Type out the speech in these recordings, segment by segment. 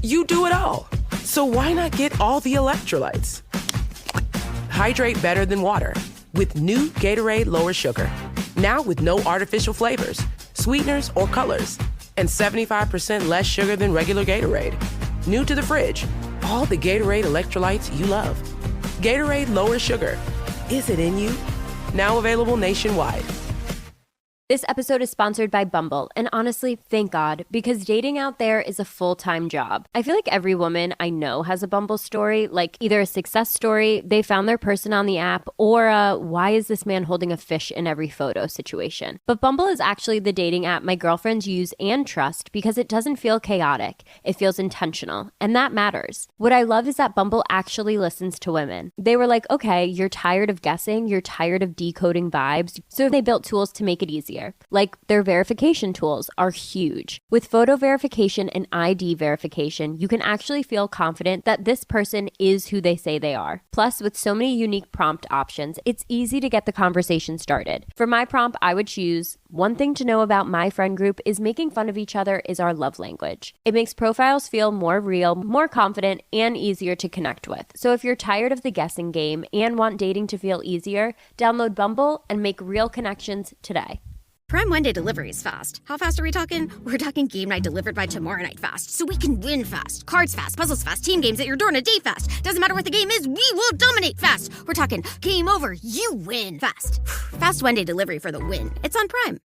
You do it all. So why not get all the electrolytes? Hydrate better than water with new Gatorade Lower Sugar. Now with no artificial flavors, sweeteners, or colors. And 75% less sugar than regular Gatorade. New to the fridge. All the Gatorade electrolytes you love. Gatorade Lower Sugar. Is it in you? Now available nationwide. This episode is sponsored by Bumble, and honestly, thank God, because dating out there is a full-time job. I feel like every woman I know has a Bumble story, like either a success story, they found their person on the app, or a why is this man holding a fish in every photo situation. But Bumble is actually the dating app my girlfriends use and trust because it doesn't feel chaotic. It feels intentional, and that matters. What I love is that Bumble actually listens to women. They were like, okay, you're tired of guessing, you're tired of decoding vibes, so they built tools to make it easier. Like their verification tools are huge. With photo verification and ID verification, you can actually feel confident that this person is who they say they are. Plus, with so many unique prompt options, it's easy to get the conversation started. For my prompt, I would choose, one thing to know about my friend group is making fun of each other is our love language. It makes profiles feel more real, more confident, and easier to connect with. So if you're tired of the guessing game and want dating to feel easier, download Bumble and make real connections today. Prime One Day delivery is fast. How fast are we talking? We're talking game night delivered by tomorrow night fast, so we can win fast. Cards fast, puzzles fast, team games at your door in a day fast. Doesn't matter what the game is, we will dominate fast. We're talking game over, you win fast. Fast One Day delivery for the win. It's on Prime.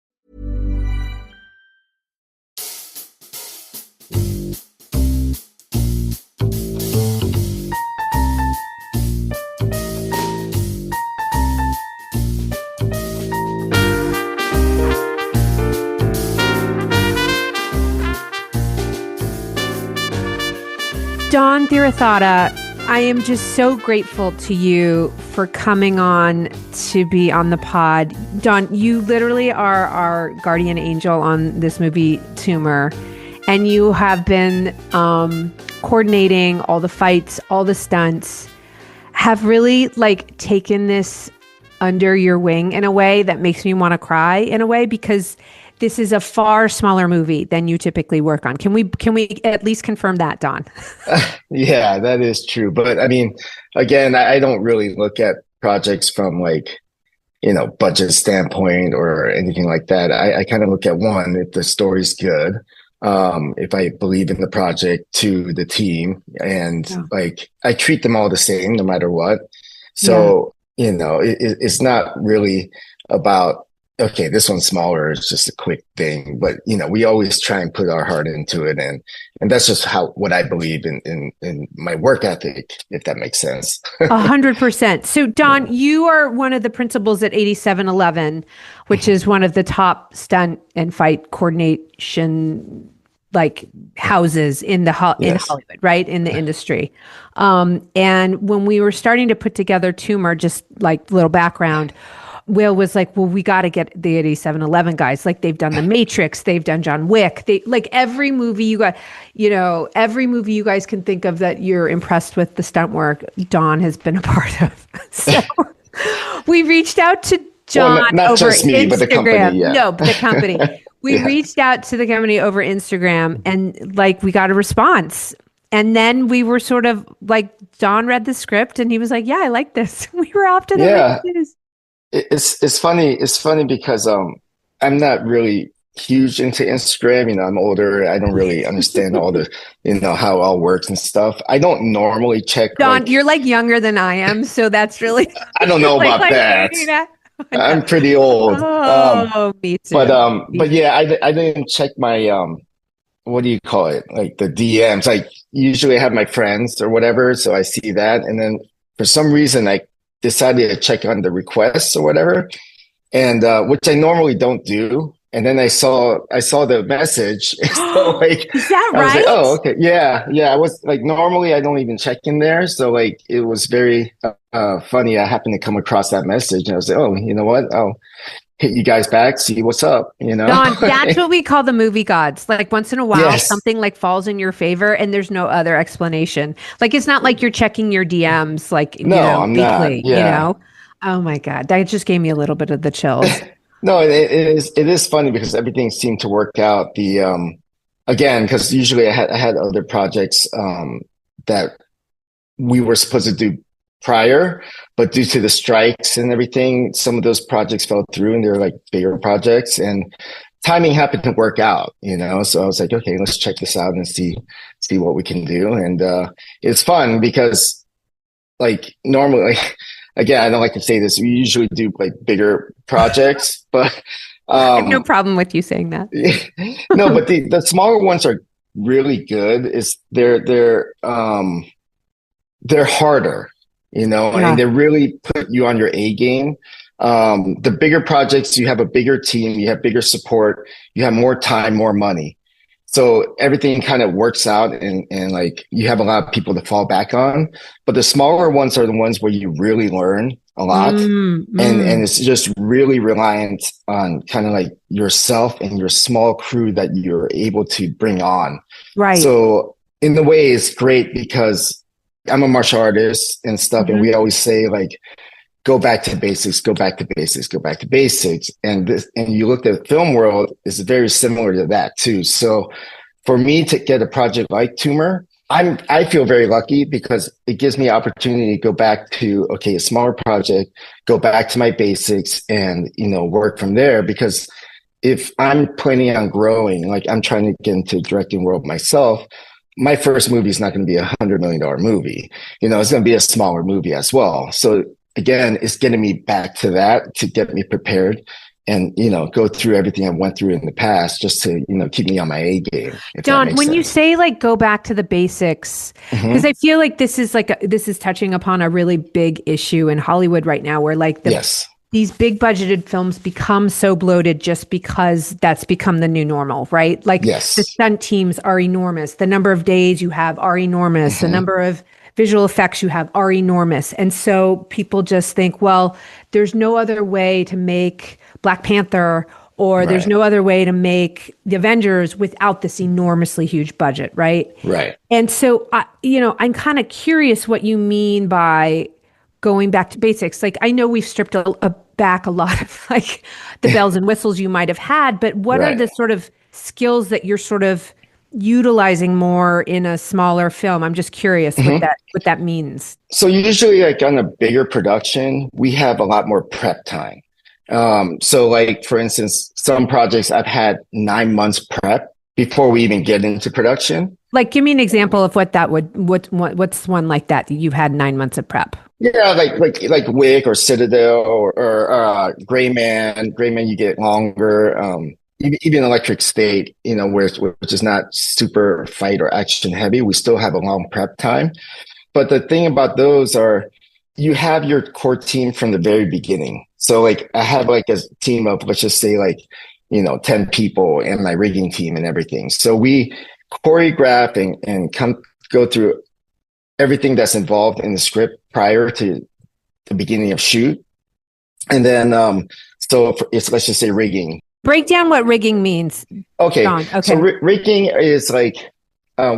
Dawn THEERATHADA, I am just so grateful to you for coming on to be on the pod. Dawn, you literally are our guardian angel on this movie, Tumor, and you have been coordinating all the fights, all the stunts, have really taken this under your wing in a way that makes me want to cry in a way, because this is a far smaller movie than you typically work on. Can we at least confirm that, Don? Yeah, that is true. But I mean, again, I don't really look at projects from budget standpoint or anything like that. I kind of look at, one, if the story's good, if I believe in the project, two, the team, and I treat them all the same no matter what. So, it's not really about, okay, this one's smaller, it's just a quick thing. But, we always try and put our heart into it. And that's just what I believe in my work ethic, if that makes sense. 100%. So, Don, you are one of the principals at 8711, which is one of the top stunt and fight coordination houses in Hollywood, right? In the industry. And when we were starting to put together Tumor, just little background, Will was like, well, we got to get the 8711 guys. They've done The Matrix, they've done John Wick. They every movie you got, every movie you guys can think of that you're impressed with the stunt work, Don has been a part of. So we reached out to John not over just me, Instagram. But the company, yeah. No, but the company. We reached out to the company over Instagram, and we got a response. And then we were sort of Don read the script and he was like, yeah, I like this. We were off to the races. It's funny. It's funny because I'm not really huge into Instagram. I'm older. I don't really understand all the how it all works and stuff. I don't normally check. Don, you're younger than I am, so that's really. I don't know about that. I'm pretty old. Me too. But yeah, I didn't check my what do you call it? The DMs. Usually I have my friends or whatever, so I see that, and then for some reason I decided to check on the requests or whatever, and which I normally don't do. And then I saw the message. So is that right? I was like, oh, okay, yeah. I was normally I don't even check in there, so it was very funny. I happened to come across that message, and I was like, oh, you know what? I'll hit you guys back, see what's up. Don, that's what we call the movie gods. Once in a while, something falls in your favor, and there's no other explanation. It's not you're checking your DMs I'm weekly. Not. Yeah. Oh my God, that just gave me a little bit of the chills. No, it is funny because everything seemed to work out. The again, because usually I had other projects that we were supposed to do prior, but due to the strikes and everything, some of those projects fell through, and they're like bigger projects, and timing happened to work out, you know. So I was like, okay, let's check this out and see what we can do. And it's fun because like normally, like, again, I don't like to say this, we usually do like bigger projects, but I have no problem with you saying that. no, but the smaller ones are really good. Is they're harder, you know, Yeah. and they really put you on your A game. The bigger projects, you have a bigger team, you have bigger support, you have more time, more money. So everything kind of works out, and like you have a lot of people to fall back on. But the smaller ones are the ones where you really learn a lot. And it's just really reliant on kind of like yourself and your small crew that you're able to bring on. Right. So in the way, it's great because I'm a martial artist and stuff, and we always say like, go back to basics, go back to basics, go back to basics. And you look at the film world, is very similar to that too. So for me to get a project like Tumor, I feel very lucky because it gives me opportunity to go back to, okay, a smaller project, go back to my basics and, you know, work from there. Because if I'm planning on growing, like I'm trying to get into the directing world myself, my first movie is not going to be $100 million movie. You know, it's going to be a smaller movie as well. So again, it's getting me back to that to get me prepared and, you know, go through everything I went through in the past just to, you know, keep me on my A game. Don, when you say like go back to the basics, because I feel like this is touching upon a really big issue in Hollywood right now, where like these big budgeted films become so bloated just because that's become the new normal, right? Like the stunt teams are enormous. The number of days you have are enormous. The number of visual effects you have are enormous. And so people just think, well, there's no other way to make Black Panther, or there's no other way to make the Avengers without this enormously huge budget, right? Right. And so, you know, I'm kind of curious what you mean by going back to basics. Like, I know we've stripped back a lot of like the bells and whistles you might have had, but what are the sort of skills that you're sort of utilizing more in a smaller film? I'm just curious what that means. So usually like on a bigger production, we have a lot more prep time. So like, for instance, some projects I've had 9 months prep before we even get into production. Like, give me an example of what's one like that you've had 9 months of prep? Yeah, like Wick or Citadel or Gray Man. Gray Man, you get longer. Even Electric State, you know, which is not super fight or action heavy, we still have a long prep time. But the thing about those are you have your core team from the very beginning. So like I have like a team of, let's just say like, you know, 10 people and my rigging team and everything. So we choreograph and go through everything that's involved in the script prior to the beginning of shoot. And then, let's just say rigging. Break down what rigging means. Okay. So rigging is like,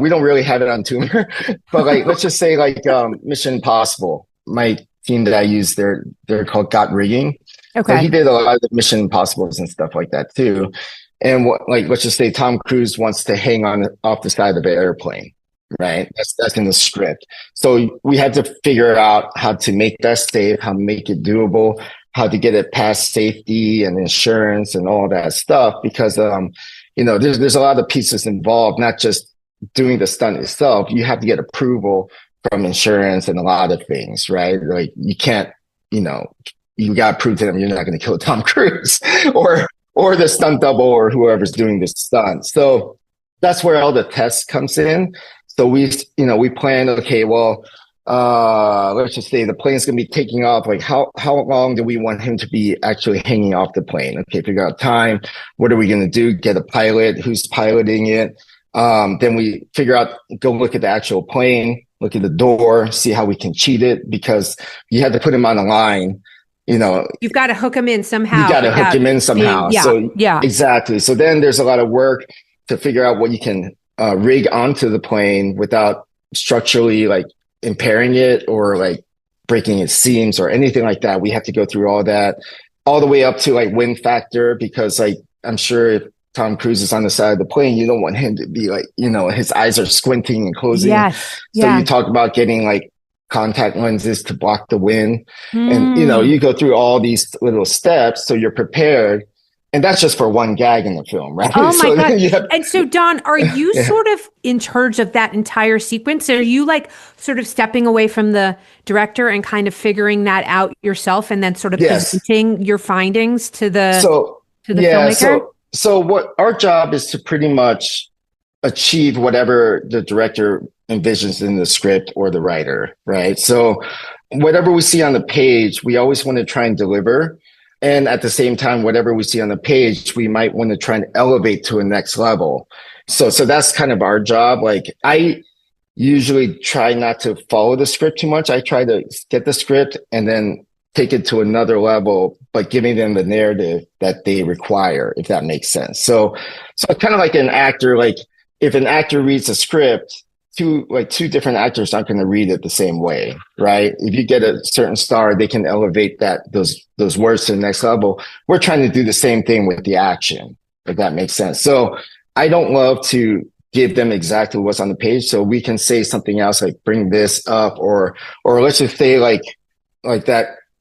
we don't really have it on Tumor, but like, let's just say like Mission Impossible. My team that I use, they're called Got Rigging. Okay. So he did a lot of the Mission Impossibles and stuff like that too. And let's just say Tom Cruise wants to hang on off the side of an airplane, right? That's in the script. So we had to figure out how to make that safe, how to make it doable, how to get it past safety and insurance and all that stuff. Because, you know, there's a lot of pieces involved, not just doing the stunt itself. You have to get approval from insurance and a lot of things, right? Like you can't, you know, you got to prove to them you're not going to kill Tom Cruise or the stunt double or whoever's doing this stunt. So that's where all the tests comes in. So we plan, okay, well, let's just say the plane's going to be taking off. Like how long do we want him to be actually hanging off the plane? Okay, figure out time. What are we going to do? Get a pilot who's piloting it. Then we figure out, go look at the actual plane, look at the door, see how we can cheat it, because you have to put him on a line. You know, you've got to hook him in somehow. You got to hook him in somehow. Exactly. So then there's a lot of work to figure out what you can rig onto the plane without structurally like impairing it or like breaking its seams or anything like that. We have to go through all that, all the way up to like wind factor, because like I'm sure if Tom Cruise is on the side of the plane, you don't want him to be like, his eyes are squinting and closing. Yes. So Yeah. you talk about getting like contact lenses to block the wind. And, Mm. you go through all these little steps so you're prepared. And that's just for one gag in the film, right? Oh my God. Have, and so Don, are you sort of in charge of that entire sequence? Are you like sort of stepping away from the director and kind of figuring that out yourself and then sort of presenting your findings to the filmmaker? So what our job is to pretty much achieve whatever the director envisions in the script or the writer, right? So whatever we see on the page, we always want to try and deliver. And at the same time, whatever we see on the page, we might want to try and elevate to a next level. So that's kind of our job. Like I usually try not to follow the script too much. I try to get the script and then take it to another level, but giving them the narrative that they require, if that makes sense. So kind of like an actor, like if an actor reads a script, two different actors aren't going to read it the same way, right? If you get a certain star, they can elevate those words to the next level. We're trying to do the same thing with the action, if that makes sense. So I don't love to give them exactly what's on the page. So we can say something else, like bring this up, or let's just say like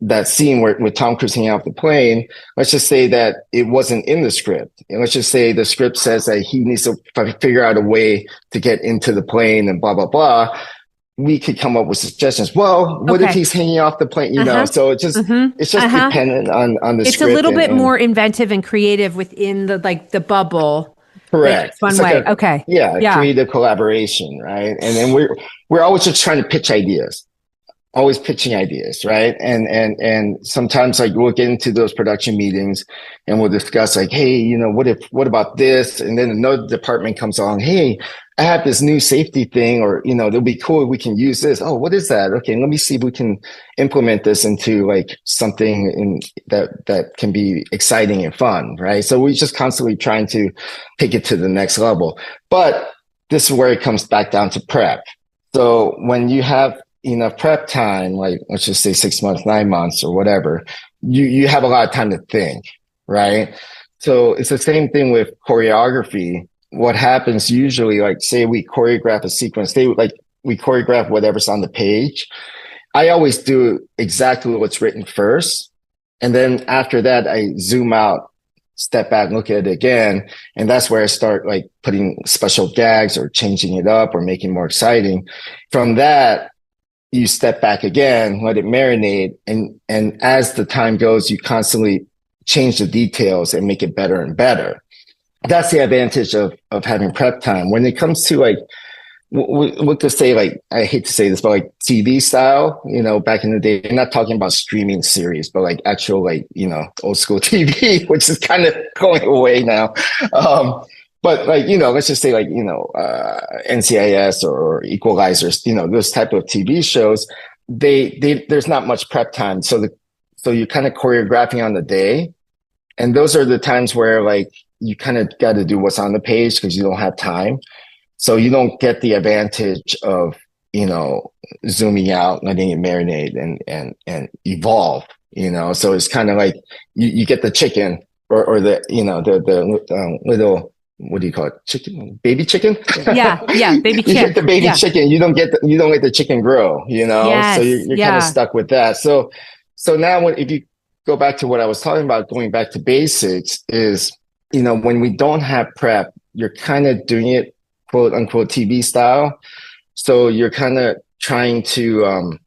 that scene with Tom Cruise hanging off the plane, let's just say that it wasn't in the script. And let's just say the script says that he needs to figure out a way to get into the plane and blah, blah, blah. We could come up with suggestions. Well, what if he's hanging off the plane? So it's just dependent on the script. It's a little bit more inventive and creative within the bubble. Correct. One way. Okay. Yeah. Creative collaboration. Right. And then we're always just trying to pitch ideas. Always pitching ideas, right? And sometimes like we'll get into those production meetings and we'll discuss like, hey, what about this? And then another department comes along, hey, I have this new safety thing, or it'll be cool if we can use this. Oh, what is that? Okay, let me see if we can implement this into like something that can be exciting and fun, right? So we're just constantly trying to take it to the next level. But this is where it comes back down to prep. So when you have enough prep time, like let's just say 6 months, 9 months or whatever, you have a lot of time to think, right? So it's the same thing with choreography. What happens usually, like say we choreograph a sequence, we choreograph whatever's on the page. I always do exactly what's written first. And then after that, I zoom out, step back, look at it again. And that's where I start like putting special gags or changing it up or making it more exciting. From that, you step back again, let it marinate. And as the time goes, you constantly change the details and make it better and better. That's the advantage of having prep time. When it comes to like, what to say, like, I hate to say this, but like TV style, back in the day, I'm not talking about streaming series, but like actual, like, old school TV, which is kind of going away now. But like, let's just say like, NCIS or Equalizers, those type of TV shows, there's not much prep time. So you're kind of choreographing on the day. And those are the times where like, you kind of got to do what's on the page because you don't have time. So you don't get the advantage of, zooming out, letting it marinate and evolve, so it's kind of like you get the chicken or the, the little, what do you call it? Chicken, baby chicken? Yeah. Baby chicken. You get the baby chicken. You don't let the chicken grow, Yes, so you're kind of stuck with that. So now if you go back to what I was talking about, going back to basics is, when we don't have prep, you're kind of doing it quote unquote TV style. So you're kind of trying to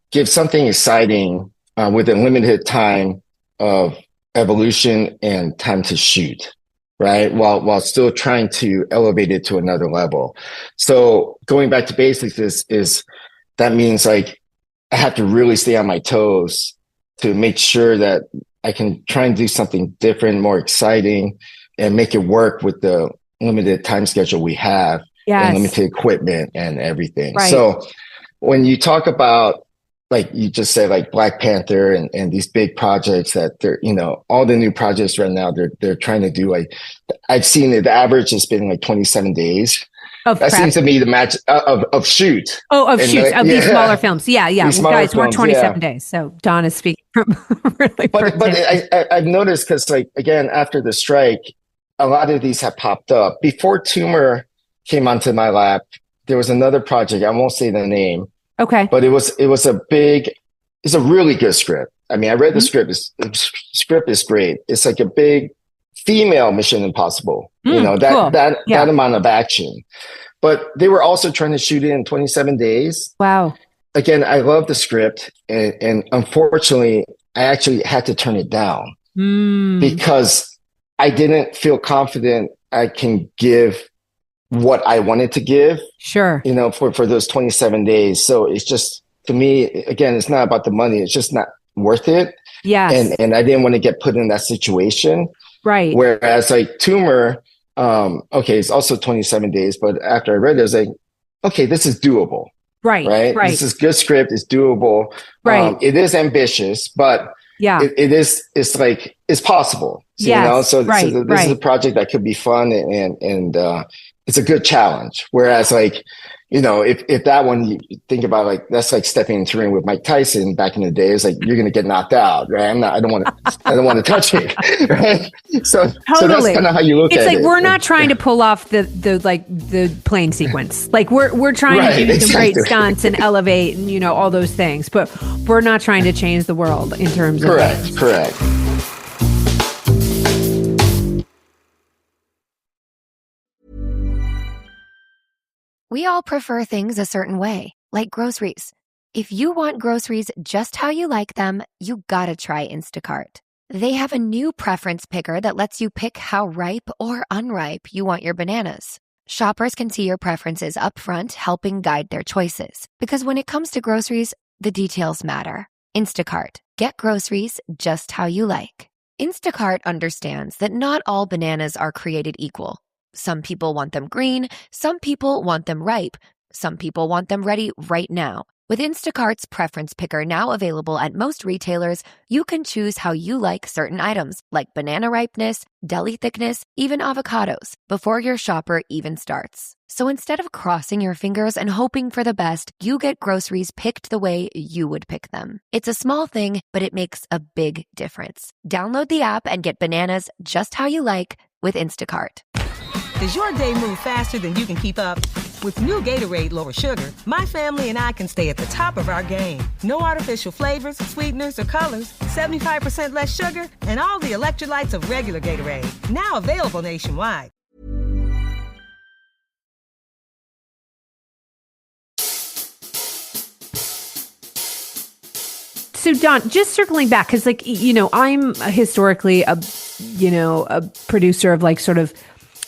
give something exciting with a limited time of evolution and time to shoot. Right. While still trying to elevate it to another level. So going back to basics is that means like I have to really stay on my toes to make sure that I can try and do something different, more exciting, and make it work with the limited time schedule we have and limited equipment and everything. Right. So when you talk about, like you just said, like Black Panther and these big projects that they're, all the new projects right now, they're trying to do, like, I've seen it, the average has been like 27 days. That seems to me the match of shoot. Oh, of shoots of these smaller films. Yeah. Guys, we're 27 days. So Don is speaking from really. But I've noticed because, like, again, after the strike, a lot of these have popped up. Before Tumor came onto my lap, there was another project. I won't say the name. Okay. But it's a really good script. I mean, I read the script. The script is great. It's like a big female Mission Impossible. Cool. That amount of action. But they were also trying to shoot it in 27 days. Wow. Again, I love the script, and unfortunately, I actually had to turn it down because I didn't feel confident I can give what I wanted to give. Sure. For those 27 days. So it's just, to me, again, it's not about the money. It's just not worth it. Yes. And I didn't want to get put in that situation. Right. Whereas like Tumor, okay, it's also 27 days, but after I read it, I was like, okay, this is doable. Right. Right. This is good script. It's doable. Right. It is ambitious, but it's possible. So, yes. So this is a project that could be fun and it's a good challenge. Whereas like, if that one, you think about like, that's like stepping into the ring with Mike Tyson back in the day. It's like, you're going to get knocked out, right? I don't want to touch it. Right? So that's kind of how you look at it. It's like, we're not trying to pull off the plane sequence. Like we're trying to do some great stunts and elevate and, all those things, but we're not trying to change the world in terms of. Correct. We all prefer things a certain way, like groceries. If you want groceries just how you like them, you gotta try Instacart. They have a new preference picker that lets you pick how ripe or unripe you want your bananas. Shoppers can see your preferences up front, helping guide their choices. Because when it comes to groceries, the details matter. Instacart. Get groceries just how you like. Instacart understands that not all bananas are created equal. Some people want them green, some people want them ripe, some people want them ready right now. With Instacart's preference picker now available at most retailers, you can choose how you like certain items, like banana ripeness, deli thickness, even avocados, before your shopper even starts. So instead of crossing your fingers and hoping for the best, you get groceries picked the way you would pick them. It's a small thing, but it makes a big difference. Download the app and get bananas just how you like with Instacart. Does your day move faster than you can keep up? With new Gatorade Lower Sugar, my family and I can stay at the top of our game. No artificial flavors, sweeteners, or colors. 75% less sugar, and all the electrolytes of regular Gatorade. Now available nationwide. So Don, just circling back, because I'm historically a producer of like sort of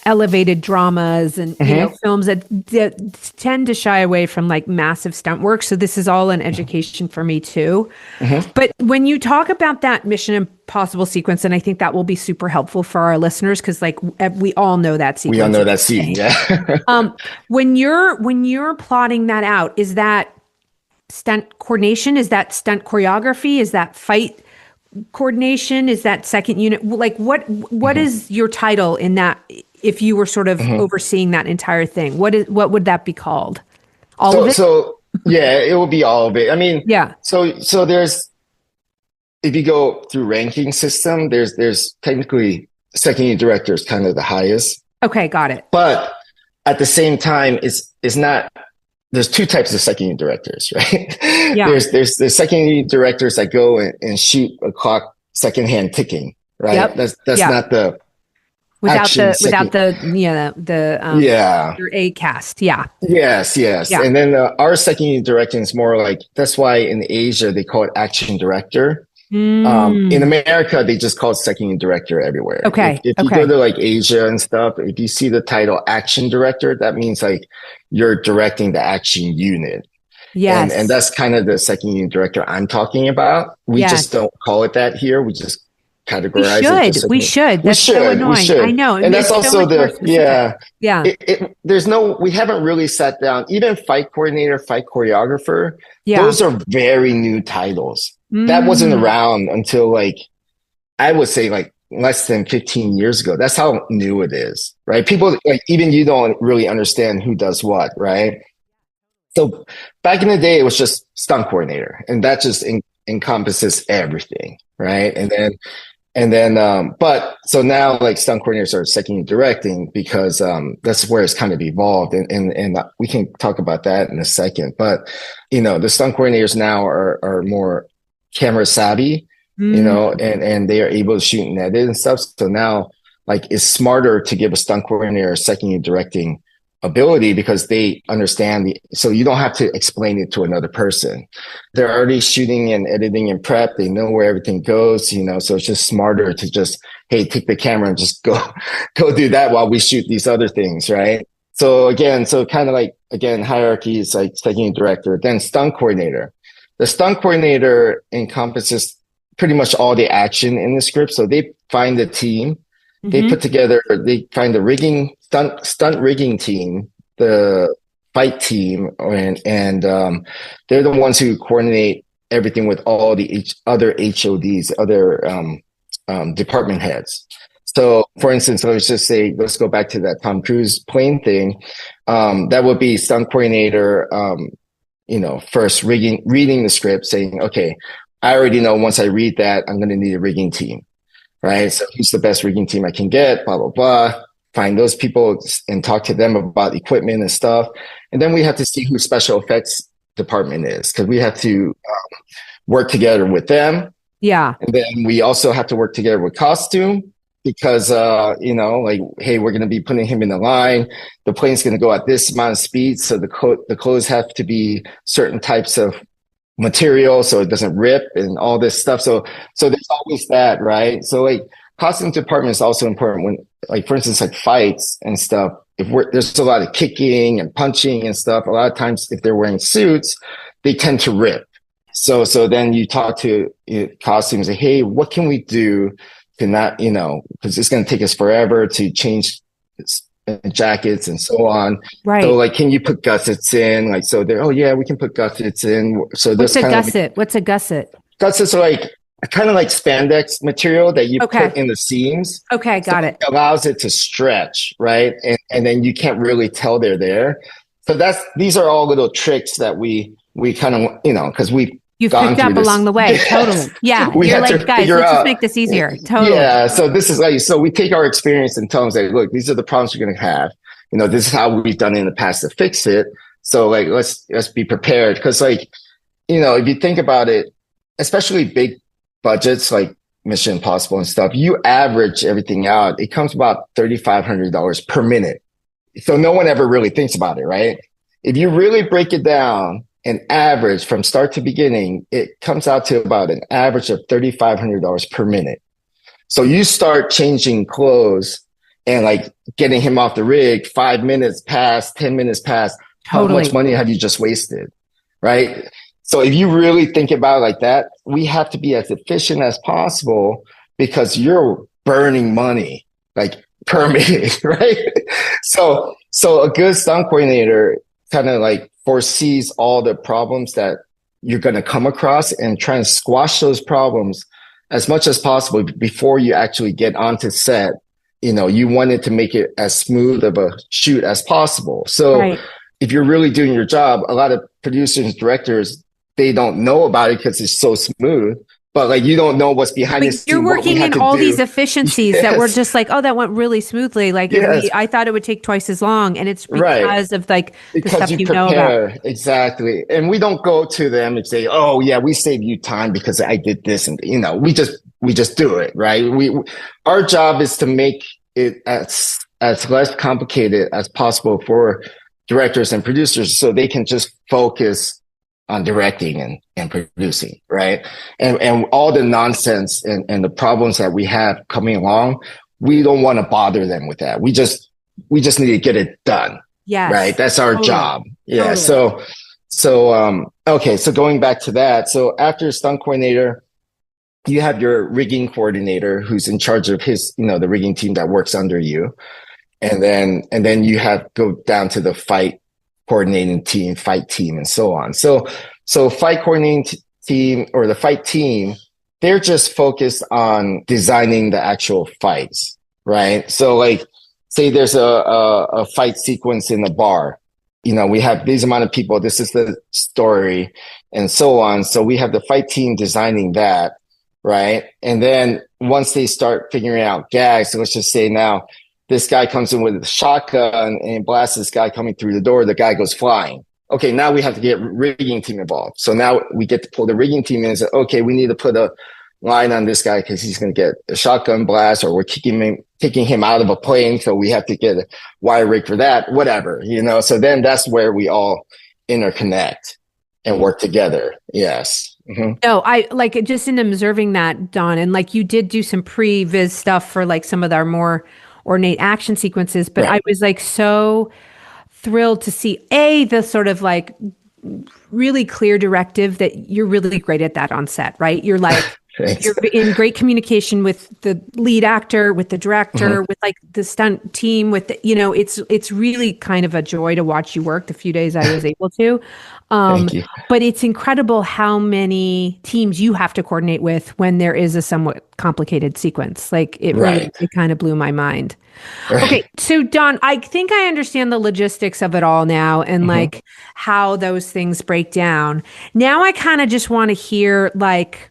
elevated dramas and films that tend to shy away from like massive stunt work. So this is all an education for me too. But when you talk about that Mission Impossible sequence, and I think that will be super helpful for our listeners because like we all know that sequence. We all know that scene. Yeah. When you're plotting that out, is that stunt coordination? Is that stunt choreography? Is that fight coordination? Is that second unit? Like what is your title in that? If you were sort of overseeing that entire thing, what would that be called? All of it? So yeah, it will be all of it. I mean, yeah. So there's, if you go through ranking system, there's technically second unit director is kind of the highest. Okay, got it. But at the same time, it's not. There's two types of second unit directors, right? Yeah. There's the second unit directors that go and shoot a clock secondhand ticking, right? Yep. That's not the without the your A cast. Yeah. Yes. Yeah. And then our second unit directing is more like, that's why in Asia they call it action director. In America, they just call it second unit director everywhere. Okay. If you go to like Asia and stuff, if you see the title action director, that means like you're directing the action unit. Yes. And that's kind of the second unit director I'm talking about. We just don't call it that here. We just categorize it. We should. That's so annoying. I know. And that's also the, we haven't really sat down, even fight coordinator, fight choreographer. Those are very new titles. That wasn't around until like, I would say like less than 15 years ago. That's how new it is, right? People like, even you don't really understand who does what, right? So back in the day, it was just stunt coordinator and that just encompasses everything, right? And then And then, but so now like stunt coordinators are second unit directing because, that's where it's kind of evolved. And we can talk about that in a second, but the stunt coordinators now are more camera savvy, and they are able to shoot and edit and stuff. So now like it's smarter to give a stunt coordinator a second unit directing ability because they understand so you don't have to explain it to another person. They're already shooting and editing and prep. They know where everything goes, so it's just smarter to just, hey, take the camera and just go do that while we shoot these other things. Right. So kind of like, hierarchy is like second director, then stunt coordinator. The stunt coordinator encompasses pretty much all the action in the script. So they find the team. They find the stunt rigging team, the fight team, and they're the ones who coordinate everything with all the other HODs, other department heads. So, for instance, let's go back to that Tom Cruise plane thing. That would be stunt coordinator, first reading the script, saying, okay, I already know once I read that, I'm going to need a rigging team. Right. So who's the best rigging team I can get, blah, blah, blah. Find those people and talk to them about equipment and stuff. And then we have to see who special effects department is because we have to work together with them. Yeah. And then we also have to work together with costume because, like, hey, we're going to be putting him in the line. The plane's going to go at this amount of speed. So the clothes have to be certain types of material so it doesn't rip and all this stuff. So there's always that, right? So like costume department is also important when, like, for instance, like fights and stuff. There's a lot of kicking and punching and stuff. A lot of times if they're wearing suits, they tend to rip. So then you talk to costumes and say, hey, what can we do to not, because it's going to take us forever to change jackets and so on. Right. So like, can you put gussets in? Like, so they're, oh yeah, we can put gussets in. So what's a gusset? What's a gusset? Gussets are like kind of like spandex material that you put in the seams. Okay. Got it. It allows it to stretch. Right. And then you can't really tell they're there. So these are all little tricks that we kind of, because you've picked up along the way. Totally. Yeah. You're like, guys, let's just make this easier. Totally. Yeah. So this is like, so we take our experience and tell them, like, look, these are the problems you're going to have. This is how we've done it in the past to fix it. So like, let's be prepared. Cause like, if you think about it, especially big budgets like Mission Impossible and stuff, you average everything out. It comes about $3,500 per minute. So no one ever really thinks about it, right? If you really break it down, an average from start to beginning, it comes out to about an average of $3,500 per minute. So you start changing clothes and like getting him off the rig, 5 minutes past, 10 minutes past, how much money have you just wasted? Right. So if you really think about it like that, we have to be as efficient as possible because you're burning money like per minute, right? So a good stunt coordinator kind of like foresees all the problems that you're going to come across and try and squash those problems as much as possible before you actually get onto set. You wanted to make it as smooth of a shoot as possible. So if you're really doing your job, a lot of producers and directors, they don't know about it because it's so smooth. But like, you don't know what's behind the scenes. You're working in all these efficiencies that were just like, oh, that went really smoothly. Like I thought it would take twice as long. And it's because of like the stuff you know about. Exactly. And we don't go to them and say, oh yeah, we saved you time because I did this. And we just do it. Right. Our job is to make it as less complicated as possible for directors and producers so they can just focus on directing and producing, right? And all the nonsense and the problems that we have coming along, we don't want to bother them with that. We just need to get it done. Yes. Right. That's our job. Yeah. Totally. So going back to that. So after stunt coordinator, you have your rigging coordinator who's in charge of his, the rigging team that works under you. And then you go down to the fight coordinating team, fight team, and so on. So fight coordinating team or the fight team, they're just focused on designing the actual fights, right? So like, say there's a fight sequence in a bar. We have these amount of people. This is the story and so on. So we have the fight team designing that. right? And then once they start figuring out gags, so let's just say now this guy comes in with a shotgun and blasts this guy coming through the door, the guy goes flying. Okay, now we have to get rigging team involved. So now we get to pull the rigging team in and say, okay, we need to put a line on this guy because he's going to get a shotgun blast, or we're taking him out of a plane. So we have to get a wire rig for that, whatever, So then that's where we all interconnect and work together. Yes. Mm-hmm. No, I like just in observing that, Don, and like you did do some pre-viz stuff for like some of our more ornate action sequences, but I was like so thrilled to see the sort of like really clear directive that you're really great at that on set, right? You're like, you're in great communication with the lead actor, with the director, with like the stunt team, with the, it's really kind of a joy to watch you work the few days I was able to. Thank you. But it's incredible how many teams you have to coordinate with when there is a somewhat complicated sequence. Like it really, it kind of blew my mind. Okay. So Don, I think I understand the logistics of it all now and like how those things break down. Now I kind of just want to hear like,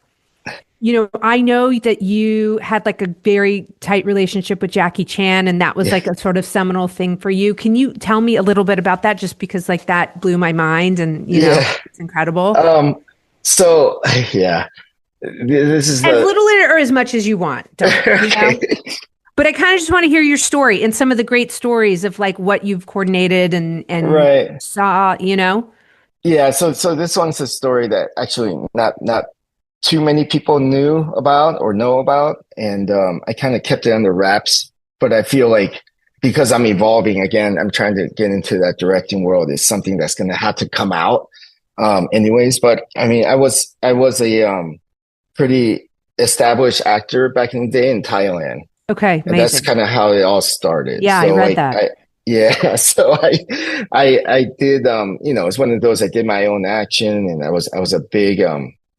I know that you had like a very tight relationship with Jackie Chan, and that was like a sort of seminal thing for you. Can you tell me a little bit about that? Just because like that blew my mind, and it's incredible. So this is as little or as much as you want. But I kind of just want to hear your story and some of the great stories of like what you've coordinated and saw. Yeah. So this one's a story that actually not too many people knew about or know about. And I kind of kept it under wraps, but I feel like because I'm evolving again, I'm trying to get into that directing world. It's something that's going to have to come out anyways. But I mean, I was a pretty established actor back in the day in Thailand. Okay. And that's kind of how it all started. Yeah, so, I read that. So I did, it's one of those, I did my own action, and I was a big,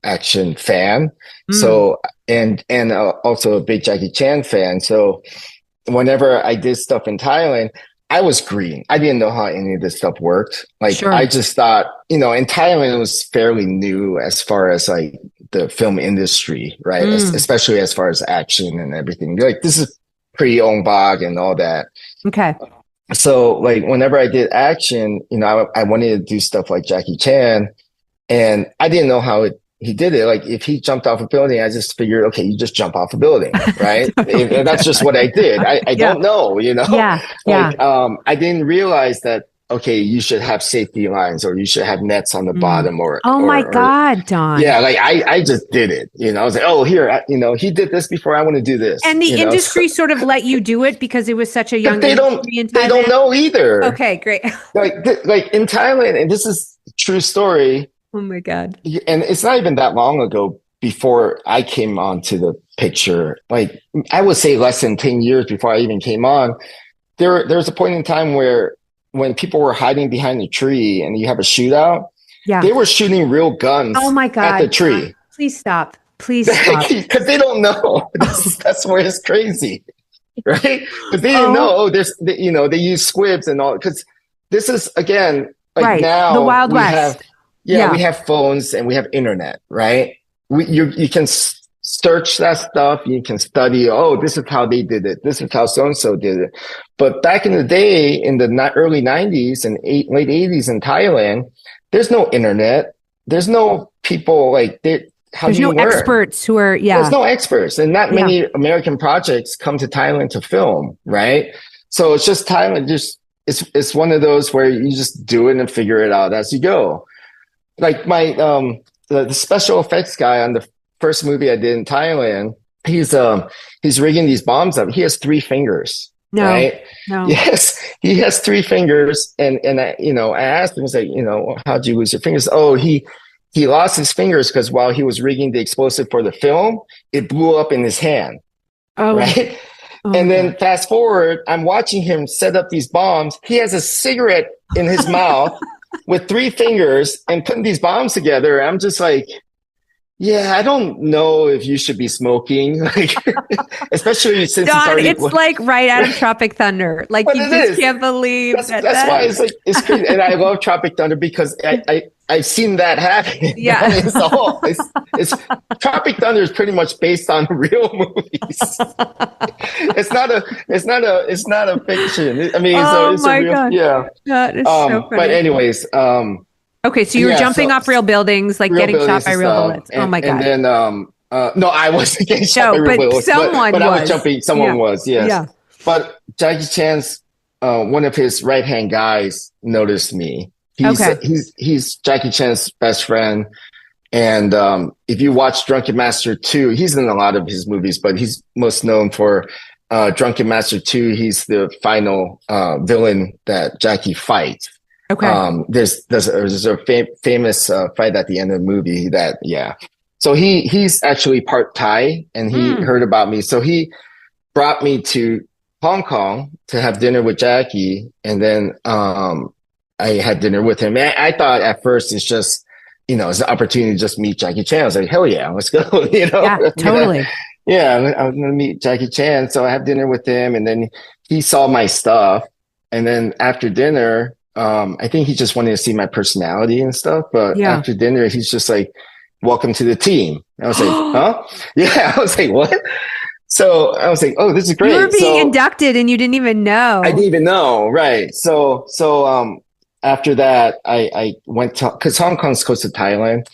action fan. So, and also a big Jackie Chan fan. So whenever I did stuff in Thailand, I was green. I didn't know how any of this stuff worked. Like, I just thought, in Thailand, it was fairly new as far as like the film industry, right? Especially as far as action and everything. Like, this is pre-Ong Bak and all that. Okay. So like whenever I did action, I wanted to do stuff like Jackie Chan, and I didn't know how he did it. Like if he jumped off a building, I just figured, okay, you just jump off a building, right? And that's just what I did. I don't know, I didn't realize that, okay, you should have safety lines, or you should have nets on the bottom, or my God, Don. Yeah, like I just did it. I was like, oh, here, he did this before, I want to do this. And the industry sort of let you do it because it was such a young industry in Thailand. They don't know either. Okay, great. like in Thailand, and this is a true story. Oh my God. And it's not even that long ago before I came onto the picture. Like I would say less than 10 years before I even came on, there was a point in time where when people were hiding behind a tree and you have a shootout, they were shooting real guns at the tree. Please stop. Please stop. Because they don't know. That's where it's crazy. Right? Because they didn't know, they use squibs and all. Because this is, again, like now. The Wild West. We have phones and we have internet, right? You can search that stuff. You can study, this is how they did it. This is how so-and-so did it. But back in the day, in the early 90s and late 80s in Thailand, there's no internet. There's no people like there's no experts who are, There's no experts. And not many American projects come to Thailand to film, right? So it's just Thailand. It's one of those where you just do it and figure it out as you go. Like my the special effects guy on the first movie I did in Thailand, he's rigging these bombs up. He has 3 fingers. Right? No. Yes, he has 3 fingers, and I asked him, I was like, how'd you lose your fingers? Oh, he lost his fingers because while he was rigging the explosive for the film, it blew up in his hand. Oh, right. Oh, and then fast forward, I'm watching him set up these bombs. He has a cigarette in his mouth with 3 fingers and putting these bombs together. I'm just like, Yeah, I don't know if you should be smoking, like, especially since it's Don, already. it's like right out of Tropic Thunder. Like But you it just is. can't believe That's why it's like it's crazy, and I love Tropic Thunder because I've seen that happen. Yeah. I mean, it's Tropic Thunder is pretty much based on real movies. It's not a fiction. I mean, so Oh it's my a real, God. yeah. That is so But funny. anyways, Okay, so you were yeah, jumping so off real buildings, like real getting shot buildings by and real stuff, bullets. Oh my and God. then no, I wasn't getting shot by No, real but bullets, someone but I was was. jumping. Someone Yeah. was, yes. Yeah. But Jackie Chan's one of his right hand guys noticed me. Okay. He's Jackie Chan's best friend. And if you watch Drunken Master 2, he's in a lot of his movies, but he's most known for Drunken Master 2. He's the final villain that Jackie fights. Okay. There's a famous fight at the end of the movie that, yeah. So he's actually part Thai, and he heard about me. So he brought me to Hong Kong to have dinner with Jackie, and then I had dinner with him. And I thought at first it's just, it's an opportunity to just meet Jackie Chan. I was like, hell yeah, let's go. Yeah, totally. Yeah, I was going to meet Jackie Chan. So I had dinner with him, and then he saw my stuff. And then after dinner, I think he just wanted to see my personality and stuff. But after dinner, he's just like, welcome to the team. I was like, huh? Yeah, I was like, what? So I was like, oh, this is great. You were being inducted and you didn't even know. I didn't even know. Right. So after that, I went to, cause Hong Kong's close to Thailand.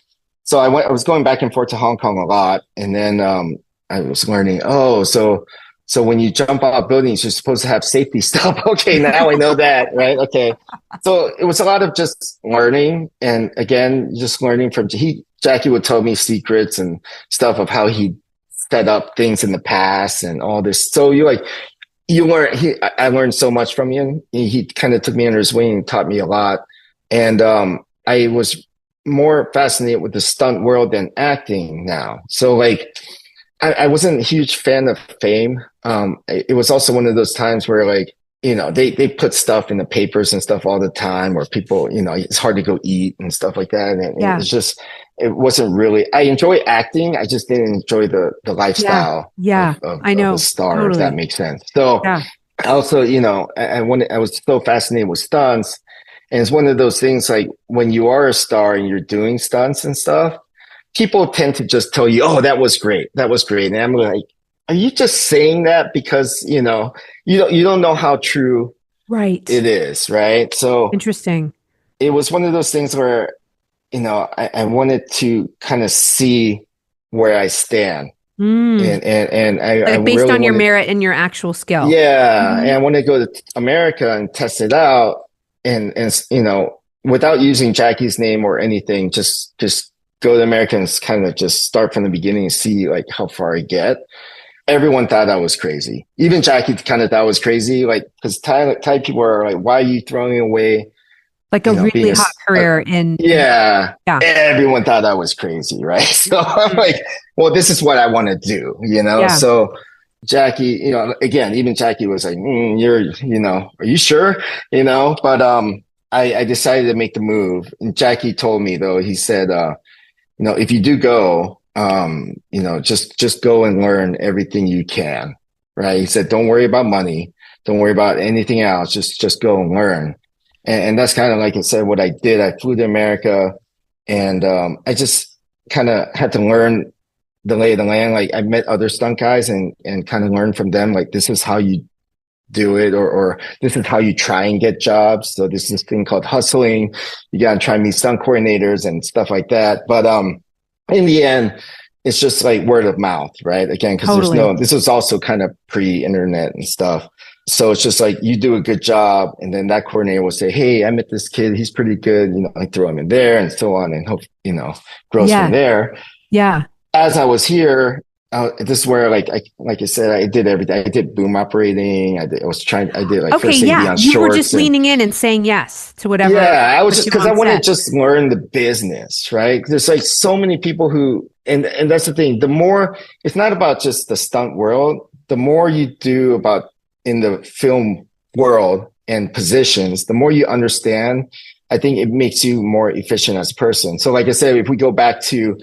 So I was going back and forth to Hong Kong a lot. And then, I was learning, so when you jump out of buildings, you're supposed to have safety stuff. Okay. Now I know that. Right. Okay. So it was a lot of just learning. And again, just learning from Jackie would tell me secrets and stuff of how he set up things in the past and all this. So I learned so much from him. He kind of took me under his wing and taught me a lot. And I was more fascinated with the stunt world than acting now. So like, I wasn't a huge fan of fame. It was also one of those times where like, they put stuff in the papers and stuff all the time where people, it's hard to go eat and stuff like that. And it's just, it wasn't really, I enjoy acting. I just didn't enjoy the lifestyle of a star, totally. If that makes sense. So also, I was so fascinated with stunts. And it's one of those things like when you are a star and you're doing stunts and stuff, people tend to just tell you, oh, that was great. That was great. And I'm like, are you just saying that because, you don't know how true it is, right? So interesting. It was one of those things where, I wanted to kind of see where I stand. And I based really on your merit and your actual skill. Yeah. And I want to go to America and test it out and without using Jackie's name or anything, just go to America and kind of just start from the beginning and see like how far I get. Everyone thought I was crazy. Even Jackie kind of thought I was crazy. Like, cause Thai people are like, why are you throwing away like a really hot career yeah. Everyone thought I was crazy. Right. So I'm like, well, this is what I want to do, So Jackie, again, even Jackie was like, are you sure? But, I decided to make the move, and Jackie told me though, he said, if you do go, just go and learn everything you can. Right. He said, don't worry about money. Don't worry about anything else. Just go and learn. And that's kind of like I said, what I did. I flew to America and, I just kind of had to learn the lay of the land. Like I met other stunt guys and kind of learned from them. Like, this is how you do it, or this is how you try and get jobs. So there's this thing called hustling. You got to try and meet stunt coordinators and stuff like that. But, in the end, it's just like word of mouth, right? Again, because this was also kind of pre-internet and stuff. So it's just like you do a good job, and then that coordinator will say, hey, I met this kid. He's pretty good. I throw him in there and so on, and hope, grows from there. Yeah. As I was here, this is where, like I said, I did everything. I did boom operating. I did first aid on shorts. You were just leaning in and saying yes to whatever. Yeah, I was just because I want to just learn the business, right? There's like so many people who, and that's the thing. The more, it's not about just the stunt world. The more you do about in the film world and positions, the more you understand. I think it makes you more efficient as a person. So, like I said, if we go back to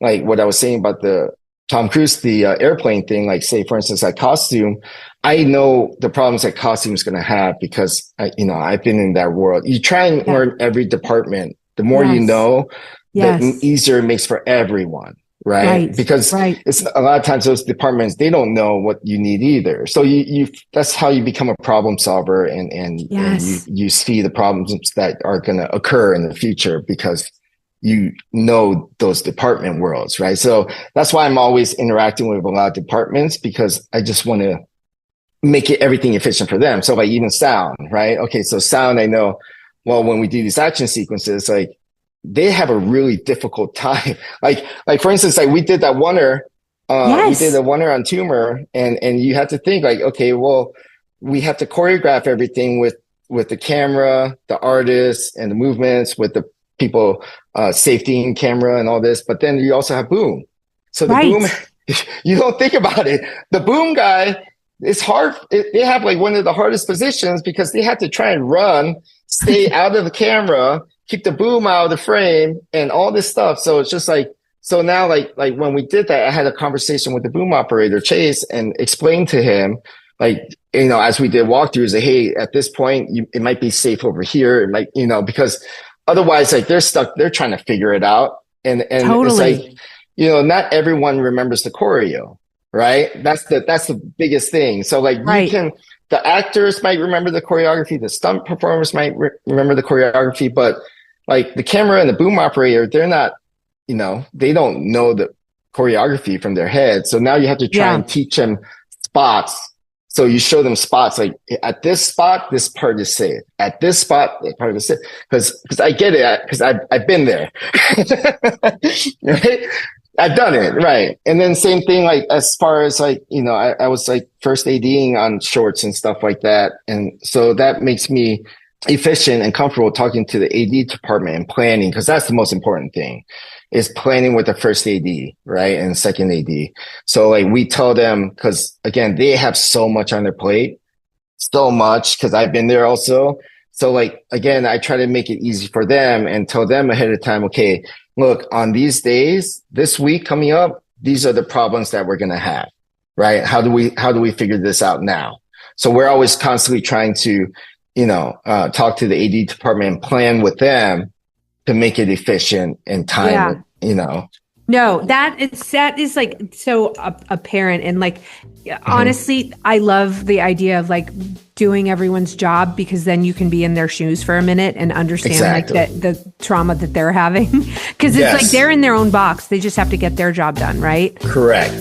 like what I was saying about the Tom Cruise, the airplane thing, like say, for instance, like costume, I know the problems that costume is going to have because I've been in that world. You try and learn every department. The more you know, the easier it makes for everyone. Right. Because it's a lot of times those departments, they don't know what you need either. So that's how you become a problem solver and you see the problems that are going to occur in the future because you know those department worlds. Right. So that's why I'm always interacting with a lot of departments because I just want to make everything efficient for them. So like even sound, right? Okay. So sound, I know, well, when we do these action sequences, like, they have a really difficult time. Like for instance, like we did that oneer, we did a oneer on tumor and you have to think like, okay, well, we have to choreograph everything with the camera, the artists and the movements with the people, safety in camera and all this. But then you also have boom. So the boom, you don't think about it. The boom guy, it's hard. They have like one of the hardest positions because they have to try and run, stay out of the camera, keep the boom out of the frame and all this stuff. So it's just like, so now like when we did that, I had a conversation with the boom operator, Chase, and explained to him, like, as we did walkthroughs, like, hey, at this point, it might be safe over here. It might, because otherwise, like they're trying to figure it out. And totally. It's like, not everyone remembers the choreo, right? That's the biggest thing. So like the actors might remember the choreography, the stunt performers might remember the choreography, but like the camera and the boom operator, they're not, they don't know the choreography from their head. So now you have to try and teach them spots. So you show them spots like at this spot, this part is safe. At this spot, that part is safe. Because I get it, because I've been there. Right? I've done it, right. And then same thing, like as far as like, I was like first ADing on shorts and stuff like that. And so that makes me efficient and comfortable talking to the AD department and planning, because that's the most important thing, is planning with the first AD, right? And second AD. So like we tell them, because again, they have so much on their plate, so much, because I've been there also. So like, again, I try to make it easy for them and tell them ahead of time, okay, look, on these days, this week coming up, these are the problems that we're going to have, right? How do we figure this out now? So we're always constantly trying to, talk to the AD department and plan with them to make it efficient and time, No, that is like so apparent. And like, honestly, I love the idea of like doing everyone's job, because then you can be in their shoes for a minute and understand like the trauma that they're having. Because it's like they're in their own box. They just have to get their job done, right? Correct.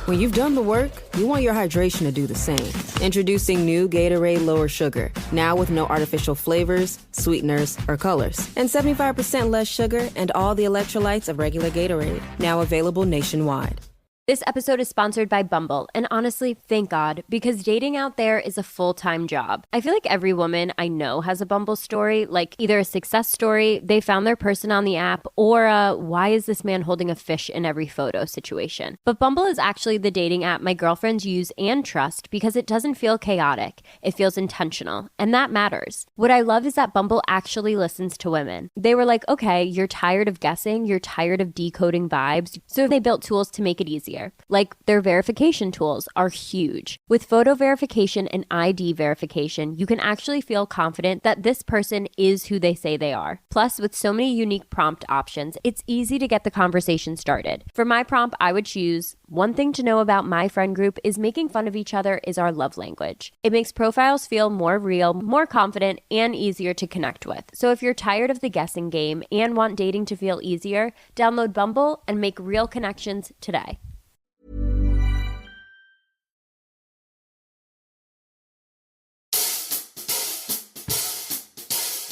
When you've done the work, you want your hydration to do the same. Introducing new Gatorade Lower Sugar, now with no artificial flavors, sweeteners, or colors. And 75% less sugar and all the electrolytes of regular Gatorade, now available nationwide. This episode is sponsored by Bumble, and honestly, thank God, because dating out there is a full-time job. I feel like every woman I know has a Bumble story, like either a success story, they found their person on the app, or a why is this man holding a fish in every photo situation. But Bumble is actually the dating app my girlfriends use and trust because it doesn't feel chaotic. It feels intentional, and that matters. What I love is that Bumble actually listens to women. They were like, okay, you're tired of guessing, you're tired of decoding vibes, so they built tools to make it easier. Like their verification tools are huge. With photo verification and ID verification, you can actually feel confident that this person is who they say they are. Plus, with so many unique prompt options, it's easy to get the conversation started. For my prompt, I would choose, one thing to know about my friend group is making fun of each other is our love language. It makes profiles feel more real, more confident, and easier to connect with. So if you're tired of the guessing game and want dating to feel easier, download Bumble and make real connections today.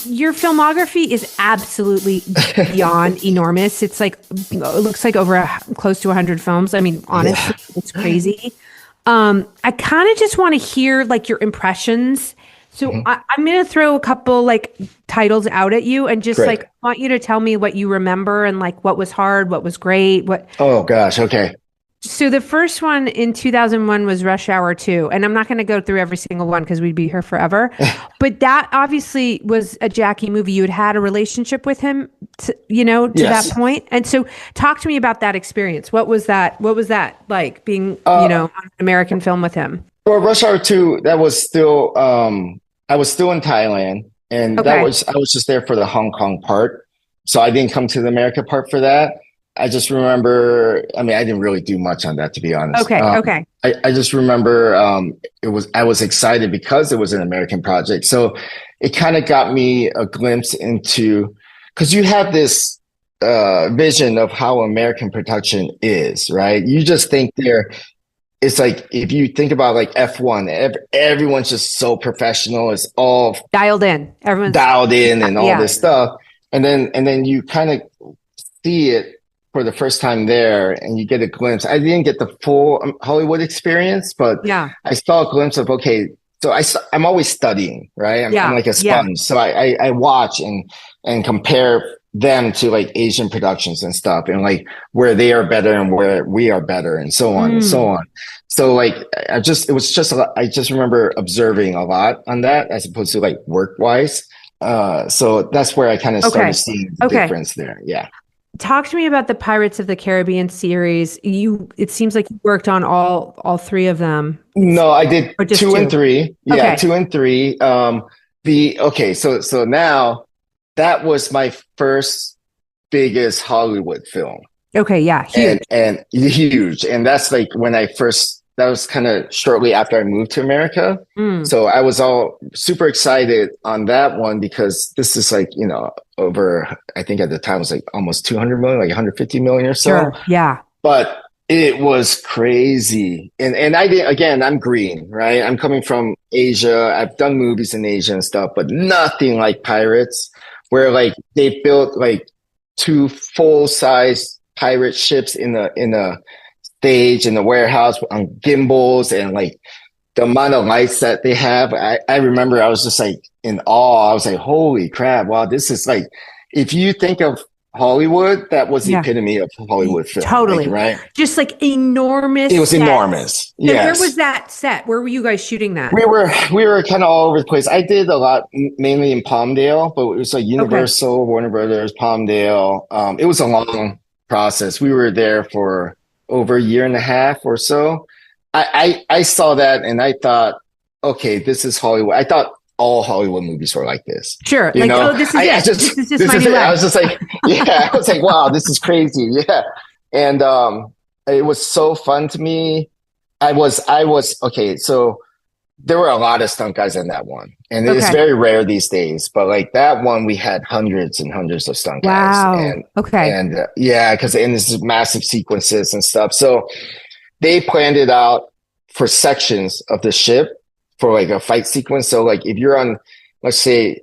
Your filmography is absolutely beyond enormous. It's like, it looks like close to 100 films. I mean, honestly, it's crazy. I kind of just want to hear like your impressions. So I'm going to throw a couple like titles out at you and just like want you to tell me what you remember and like what was hard, what was great, what. Oh gosh. Okay. So the first one in 2001 was Rush Hour 2. And I'm not going to go through every single one because we'd be here forever. But that obviously was a Jackie movie. You had a relationship with him, to Yes. that point. And so talk to me about that experience. What was that like being, on an American film with him? For Rush Hour 2, that was still, I was still in Thailand, and I was just there for the Hong Kong part. So I didn't come to the America part for that. I just remember, I didn't really do much on that, to be honest. Okay. I just remember I was excited because it was an American project. So it kind of got me a glimpse into, because you have this vision of how American production is, right? You just think it's like, if you think about like F1, everyone's just so professional. It's all Dialed in. Everyone's dialed in and all this stuff. And then you kind of see it for the first time there, and you get a glimpse. I didn't get the full Hollywood experience, but I saw a glimpse of, okay, so I'm always studying, right? I'm like a sponge. So I watch and compare them to like Asian productions and stuff, and like where they are better and where we are better, and so on and so on. So like, I just remember observing a lot on that as opposed to like work wise. So that's where I kind of started seeing the difference there. Yeah. Talk to me about the Pirates of the Caribbean series. It seems like you worked on all three of them. No, I did two and three. Yeah, okay. 2 and 3. So now that was my first biggest Hollywood film. Okay, yeah, huge. And huge. And that's like when that was kind of shortly after I moved to America. So I was all super excited on that one because this is like, over, I think at the time it was like almost 200 million, like 150 million or so. Sure, yeah. But it was crazy. And I didn't, again, I'm green, right? I'm coming from Asia. I've done movies in Asia and stuff, but nothing like Pirates, where like they built like 2 full-size pirate ships in a stage in the warehouse on gimbals, and like the amount of lights that they have. I remember I was just like in awe. I was like, holy crap. Wow. This is like, if you think of Hollywood, that was the epitome of Hollywood film. Totally. Like, right. Just like enormous. It was enormous. Yes. Where was that set? Where were you guys shooting that? We were kind of all over the place. I did a lot, mainly in Palmdale, but it was like Universal, Warner Brothers, Palmdale. It was a long process. We were there for over a year and a half or so. I saw that and I thought, okay, this is Hollywood. I thought all Hollywood movies were like this. Sure. You know? This is just my new life. I was just like, I was like, wow, this is crazy. Yeah. And it was so fun to me. I was okay. So there were a lot of stunt guys in that one, and it's very rare these days. But like that one, we had hundreds and hundreds of stunt guys. Wow. And because this is massive sequences and stuff. So they planned it out for sections of the ship for like a fight sequence. So like if you're on, let's say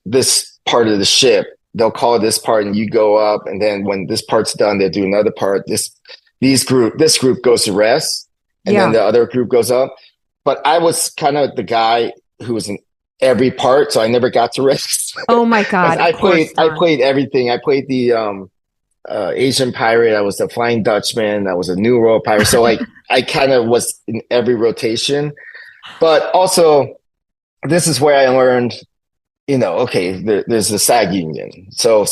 this part of the ship, they'll call this part, and you go up, and then when this part's done, they'll do another part. This group goes to rest, and then the other group goes up. But I was kind of the guy who was in every part, so I never got to rest. Oh my God. I played everything. I played the Asian pirate. I was the Flying Dutchman. I was a New World pirate. So like I kind of was in every rotation. But also, this is where I learned, there's the SAG union. So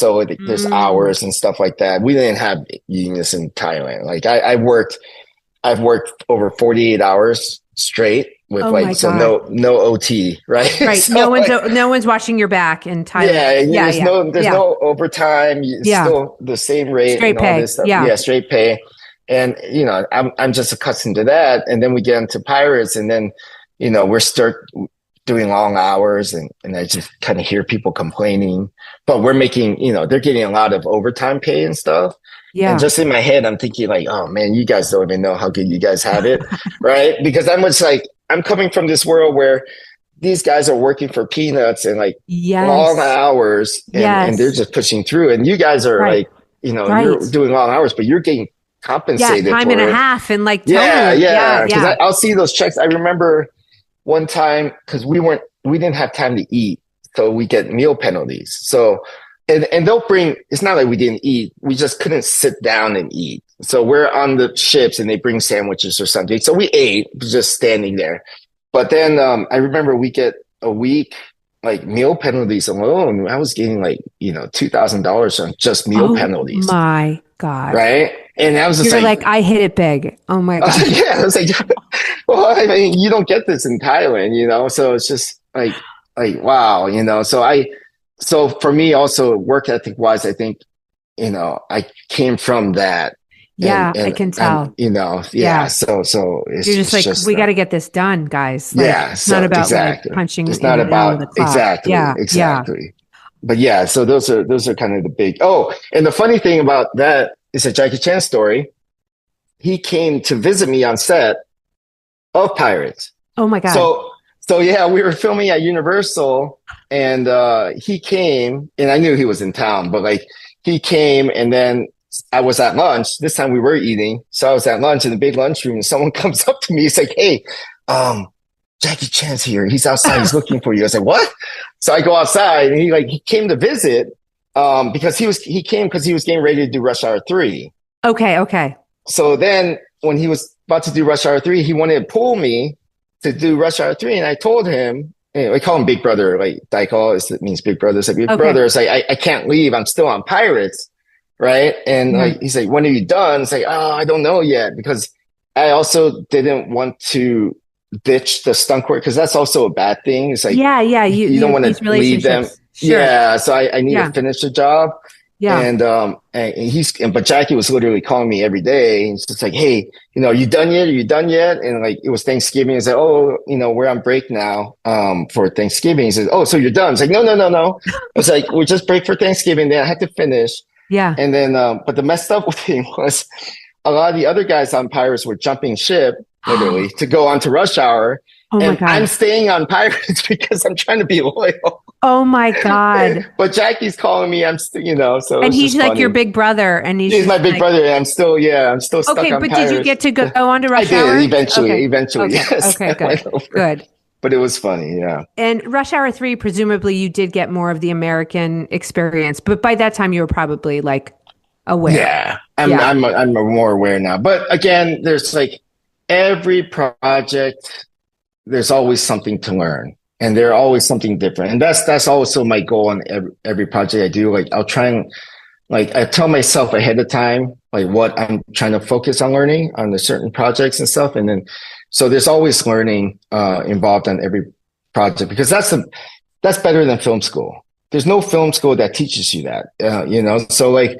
there's hours and stuff like that. We didn't have unions in Thailand. Like I've worked over 48 hours straight with no OT, right? Right. So no one's watching your back in Thailand. There's no overtime. It's still the same rate. Straight and all pay. This stuff. Yeah, straight pay. And I'm just accustomed to that. And then we get into Pirates, and then we're start doing long hours, and I just kind of hear people complaining. But we're making, they're getting a lot of overtime pay and stuff. Yeah. And just in my head, I'm thinking like, oh man, you guys don't even know how good you guys have it. Right. Because I'm coming from this world where these guys are working for peanuts and like long hours, and they're just pushing through. And you guys are like, you're doing long hours, but you're getting compensated. Time for and it. a half. And like, Because I'll see those checks. I remember one time, because we didn't have time to eat, so we get meal penalties. So, and they'll bring, it's not like we didn't eat, we just couldn't sit down and eat. So we're on the ships and they bring sandwiches or something. So we ate just standing there. But then I remember we get a week like meal penalties alone. I was getting like, $2,000 on just meal penalties. My God. Right. And I was just You're like, I hit it big. Oh my God. Yeah. I was like, well, I mean, you don't get this in Thailand, so it's just like, wow, so for me also work ethic wise, I think, I came from that. Yeah, I can tell. Yeah. So it's you're just we got to get this done, guys. Like, it's not about like punching. It's not about the clock. Exactly. Yeah, exactly. But yeah, so those are kind of the big. Oh, and the funny thing about that is a Jackie Chan story. He came to visit me on set of Pirates. Oh my God. So yeah, we were filming at Universal, and he came, and I knew he was in town, but like he came, and then I was at lunch. This time we were eating. So I was at lunch in the big lunchroom and someone comes up to me. He's like, hey, Jackie Chan's here. He's outside. He's looking for you. I was like, what? So I go outside and he came to visit, because he came because he was getting ready to do Rush Hour 3. Okay. So then when he was about to do Rush Hour 3, he wanted to pull me to do Rush Hour 3. And I told him, I call him Big Brother, like Daiko, it means Big Brother. It's like Big Brother. It's like, I can't leave. I'm still on Pirates. Right. And like, he's like, when are you done? It's like, oh, I don't know yet, because I also didn't want to ditch the stunt work, because that's also a bad thing. It's like, yeah. You don't want to leave them. Sure. Yeah. So I need to finish the job. Yeah. And but Jackie was literally calling me every day. And it's just like, hey, are you done yet? Are you done yet? And like, it was Thanksgiving. It's like, oh, we're on break now, for Thanksgiving. He says, oh, so you're done. It's like, no. It's like, we're just break for Thanksgiving. Then I had to finish. Yeah. And then, but the messed up thing was a lot of the other guys on Pirates were jumping ship literally to go on to Rush Hour. Oh my God. I'm staying on Pirates because I'm trying to be loyal. Oh my God. But Jackie's calling me. I'm still, so. And he's like your big brother. And he's my big brother. And I'm still stuck on Pirates. Okay, but did you get to go on to Rush Hour? I did eventually, okay. yes. Okay, good. But it was funny, yeah. And Rush Hour 3, presumably you did get more of the American experience, but by that time you were probably like aware. Yeah, I'm more aware now. But again, there's like every project, there's always something to learn, and there's always something different. And that's also my goal on every project I do. Like I'll try and I tell myself ahead of time, like what I'm trying to focus on learning on the certain projects and stuff, and then. So there's always learning involved on every project, because that's better than film school. There's no film school that teaches you that, So like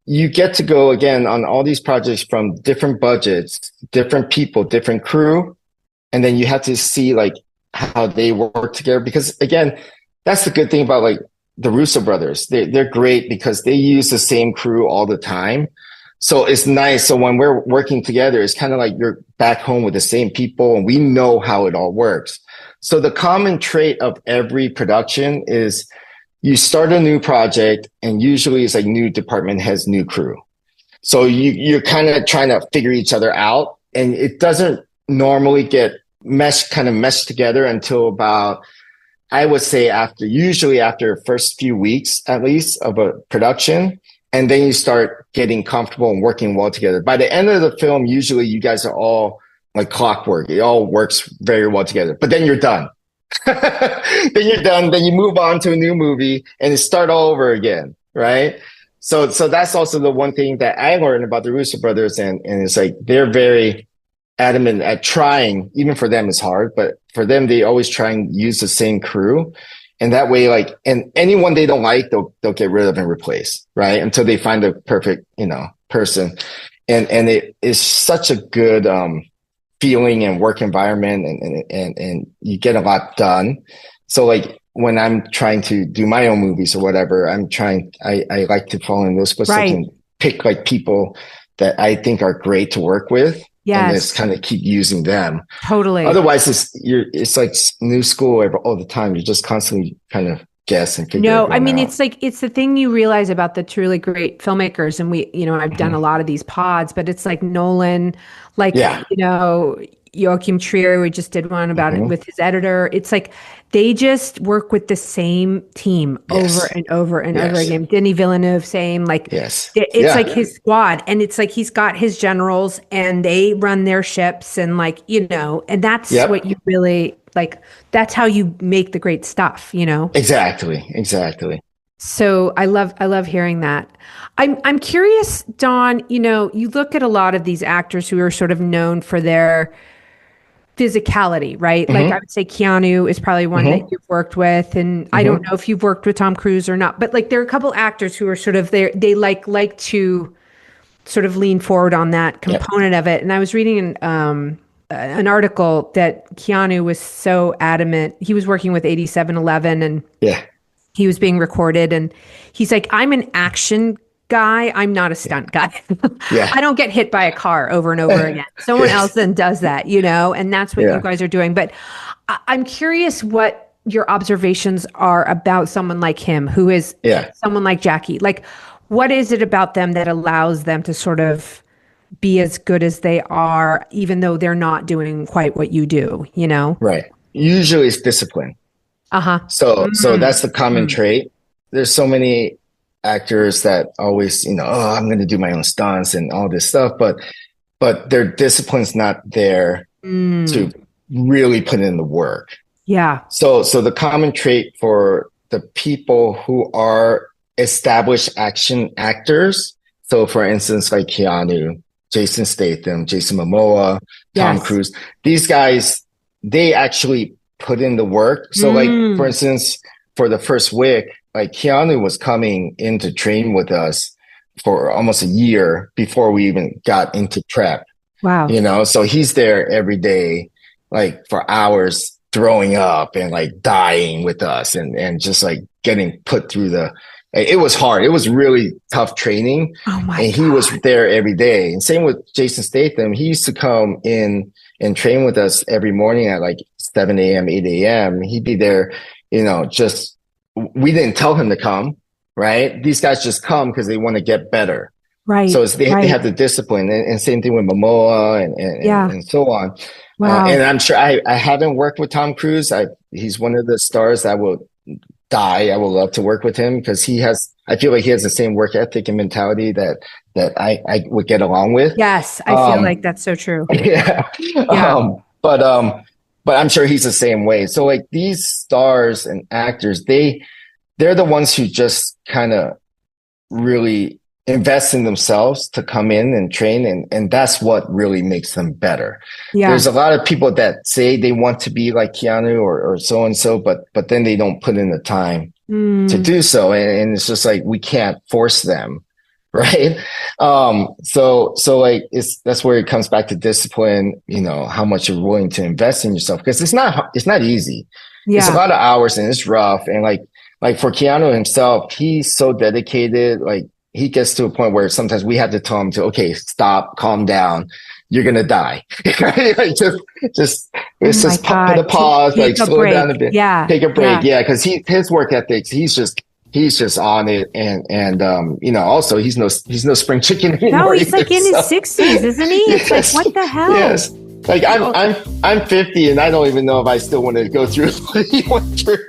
you get to go again on all these projects from different budgets, different people, different crew. And then you have to see like how they work together, because again, that's the good thing about like the Russo brothers. They're great because they use the same crew all the time. So it's nice. So when we're working together, it's kind of like you're back home with the same people and we know how it all works. So the common trait of every production is you start a new project and usually it's like new department has new crew. So you're kind of trying to figure each other out, and it doesn't normally get meshed together until about, I would say usually after the first few weeks, at least, of a production. And then you start getting comfortable and working well together. By the end of the film, usually you guys are all like clockwork. It all works very well together. But then you're done. Then you're done. Then you move on to a new movie and you start all over again, right? So that's also the one thing that I learned about the Russo brothers. And it's like they're very adamant at trying. Even for them, it's hard. But for them, they always try and use the same crew. And that way, like, and anyone they don't like, they'll get rid of and replace, right? Until they find the perfect, person. And it is such a good, feeling and work environment, and you get a lot done. So like when I'm trying to do my own movies or whatever, I like to follow in those footsteps and pick like people that I think are great to work with. Yes. And just kind of keep using them. Totally. Otherwise, it's like new school all the time. You're just constantly kind of guess and figure No, I everyone mean, out. it's like, it's the thing you realize about the truly great filmmakers. And I've done a lot of these pods, but it's like Nolan, like, Yeah. Joachim Trier, we just did one about it Mhm. with his editor. It's like they just work with the same team over Yes. and over and over Yes. again. Denis Villeneuve, same, like Yes. it's Yeah. like his squad. And it's like he's got his generals and they run their ships and like, and that's Yep. what you really like, that's how you make the great stuff, Exactly. Exactly. So I love hearing that. I'm curious, Dawn, you look at a lot of these actors who are sort of known for their physicality, right? Like I Hmm. would say Keanu is probably one that Hmm. you've worked with, and I don't Hmm. know if you've worked with Tom Cruise or not, but like there are a couple actors who are sort of they like to sort of lean forward on that Yep. component of it. And I was reading an article that Keanu was so adamant. He was working with 8711 and Yeah. he was being recorded and he's like, I'm an action guy. I'm not a stunt guy. Yeah. I don't get hit by a car over and over again. Someone else then does that, and that's what you Yeah. guys are doing. But I'm curious what your observations are about someone like him, who is Yeah. someone like Jackie. Like, what is it about them that allows them to sort of be as good as they are, even though they're not doing quite what you do? Right. Usually it's discipline. Uh-huh. So that's the common Mm. trait. There's so many actors that always, oh, I'm going to do my own stunts and all this stuff, but their discipline's not there to really put in the work. Yeah. So the common trait for the people who are established action actors. So for instance, like Keanu, Jason Statham, Jason Momoa, Tom Yes. Cruise, these guys, they actually put in the work. So like, for instance, for the first Wick, like Keanu was coming in to train with us for almost a year before we even got into prep. Wow. So he's there every day, like for hours, throwing up and like dying with us and just like getting put through it was hard. It was really tough training. Oh my And he was there every day. And same with Jason Statham. He used to come in and train with us every morning at like 7 a.m., 8 a.m. He'd be there, we didn't tell him to come, right? These guys just come because they want to get better. Right. So they have the discipline, and same thing with Momoa and so on. Wow. And I'm sure I haven't worked with Tom Cruise. He's one of the stars that will die. I would love to work with him because I feel like he has the same work ethic and mentality that I would get along with. Yes, I feel like that's so true. Yeah. Yeah. But I'm sure he's the same way. So like these stars and actors, they're the ones who just kind of really invest in themselves to come in and train. And that's what really makes them better. Yeah. There's a lot of people that say they want to be like Keanu or so-and-so, but then they don't put in the time to do so. And it's just like, we can't force them. Right. So like that's where it comes back to discipline, how much you're willing to invest in yourself. Because it's not easy. Yeah. It's a lot of hours and it's rough. And like for Keanu himself, he's so dedicated. Like he gets to a point where sometimes we have to tell him okay, stop, calm down. You're going to die. Like just put a pause, take a slow break. down a bit. Yeah. Take a break. Yeah. Cause his work ethics, he's just on it. And also he's no spring chicken anymore. No, he's like in his 60s, isn't he? It's Yes. like, what the hell? Yes. Like I'm 50 and I don't even know if I still want to go through what he went through,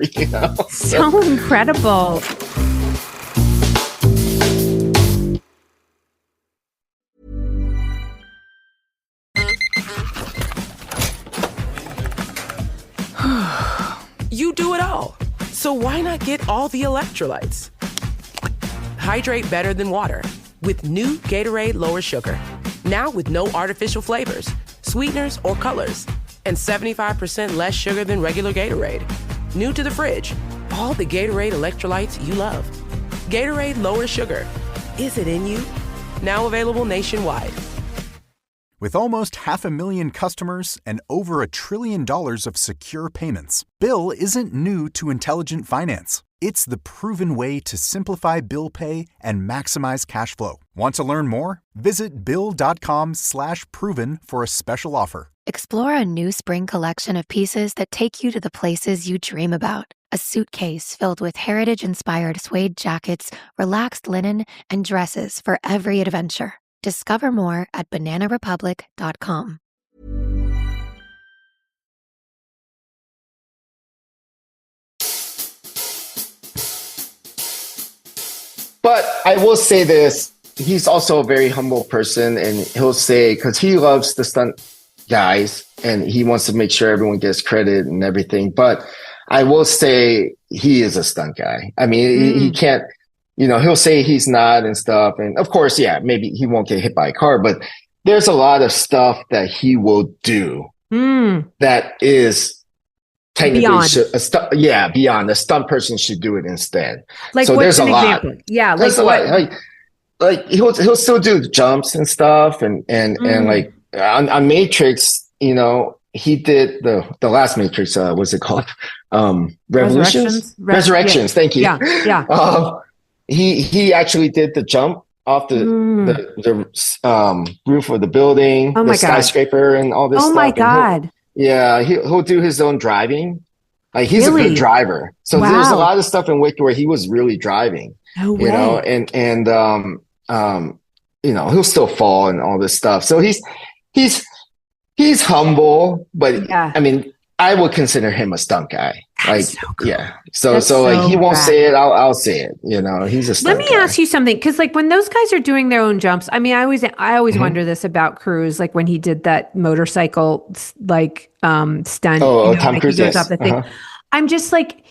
So incredible. You do it all. So why not get all the electrolytes? Hydrate better than water with new Gatorade Lower Sugar. Now with no artificial flavors, sweeteners, or colors. And 75% less sugar than regular Gatorade. New to the fridge. All the Gatorade electrolytes you love. Gatorade Lower Sugar. Is it in you? Now available nationwide. With almost 500,000 customers and over $1 trillion of secure payments, Bill isn't new to intelligent finance. It's the proven way to simplify bill pay and maximize cash flow. Want to learn more? Visit Bill.com/proven for a special offer. Explore a new spring collection of pieces that take you to the places you dream about. a suitcase filled with heritage-inspired suede jackets, relaxed linen, and dresses for every adventure. Discover more at bananarepublic.com. But I will say this, he's also a very humble person, and he'll say, because he loves the stunt guys and he wants to make sure everyone gets credit and everything. But I will say he is a stunt guy. I mean, he can't, he'll say he's not and stuff. And of course, yeah, maybe he won't get hit by a car, but there's a lot of stuff that he will do that is technically beyond. Beyond. A stunt person should do it instead. Like, so what's there's an a lot. Example? Yeah, there's like a lot. Like he'll still do jumps and stuff, and like on Matrix, he did the last Matrix. What's it called? Revolutions. Resurrections. Thank you. Yeah. He actually did the jump off the roof of the building, the skyscraper, and all this stuff. Oh my God. He'll do his own driving. Like, he's a good driver. So there's a lot of stuff in Wick where he was really driving. No way. He'll still fall and all this stuff. So he's humble, but I mean, I would consider him a stunt guy. So he won't say it. I'll say it. He's a stunt guy. Let me ask you something, because like when those guys are doing their own jumps, I mean, I always wonder this about Cruise, like when he did that motorcycle stunt. Tom Cruise, he goes off the thing. I'm just like,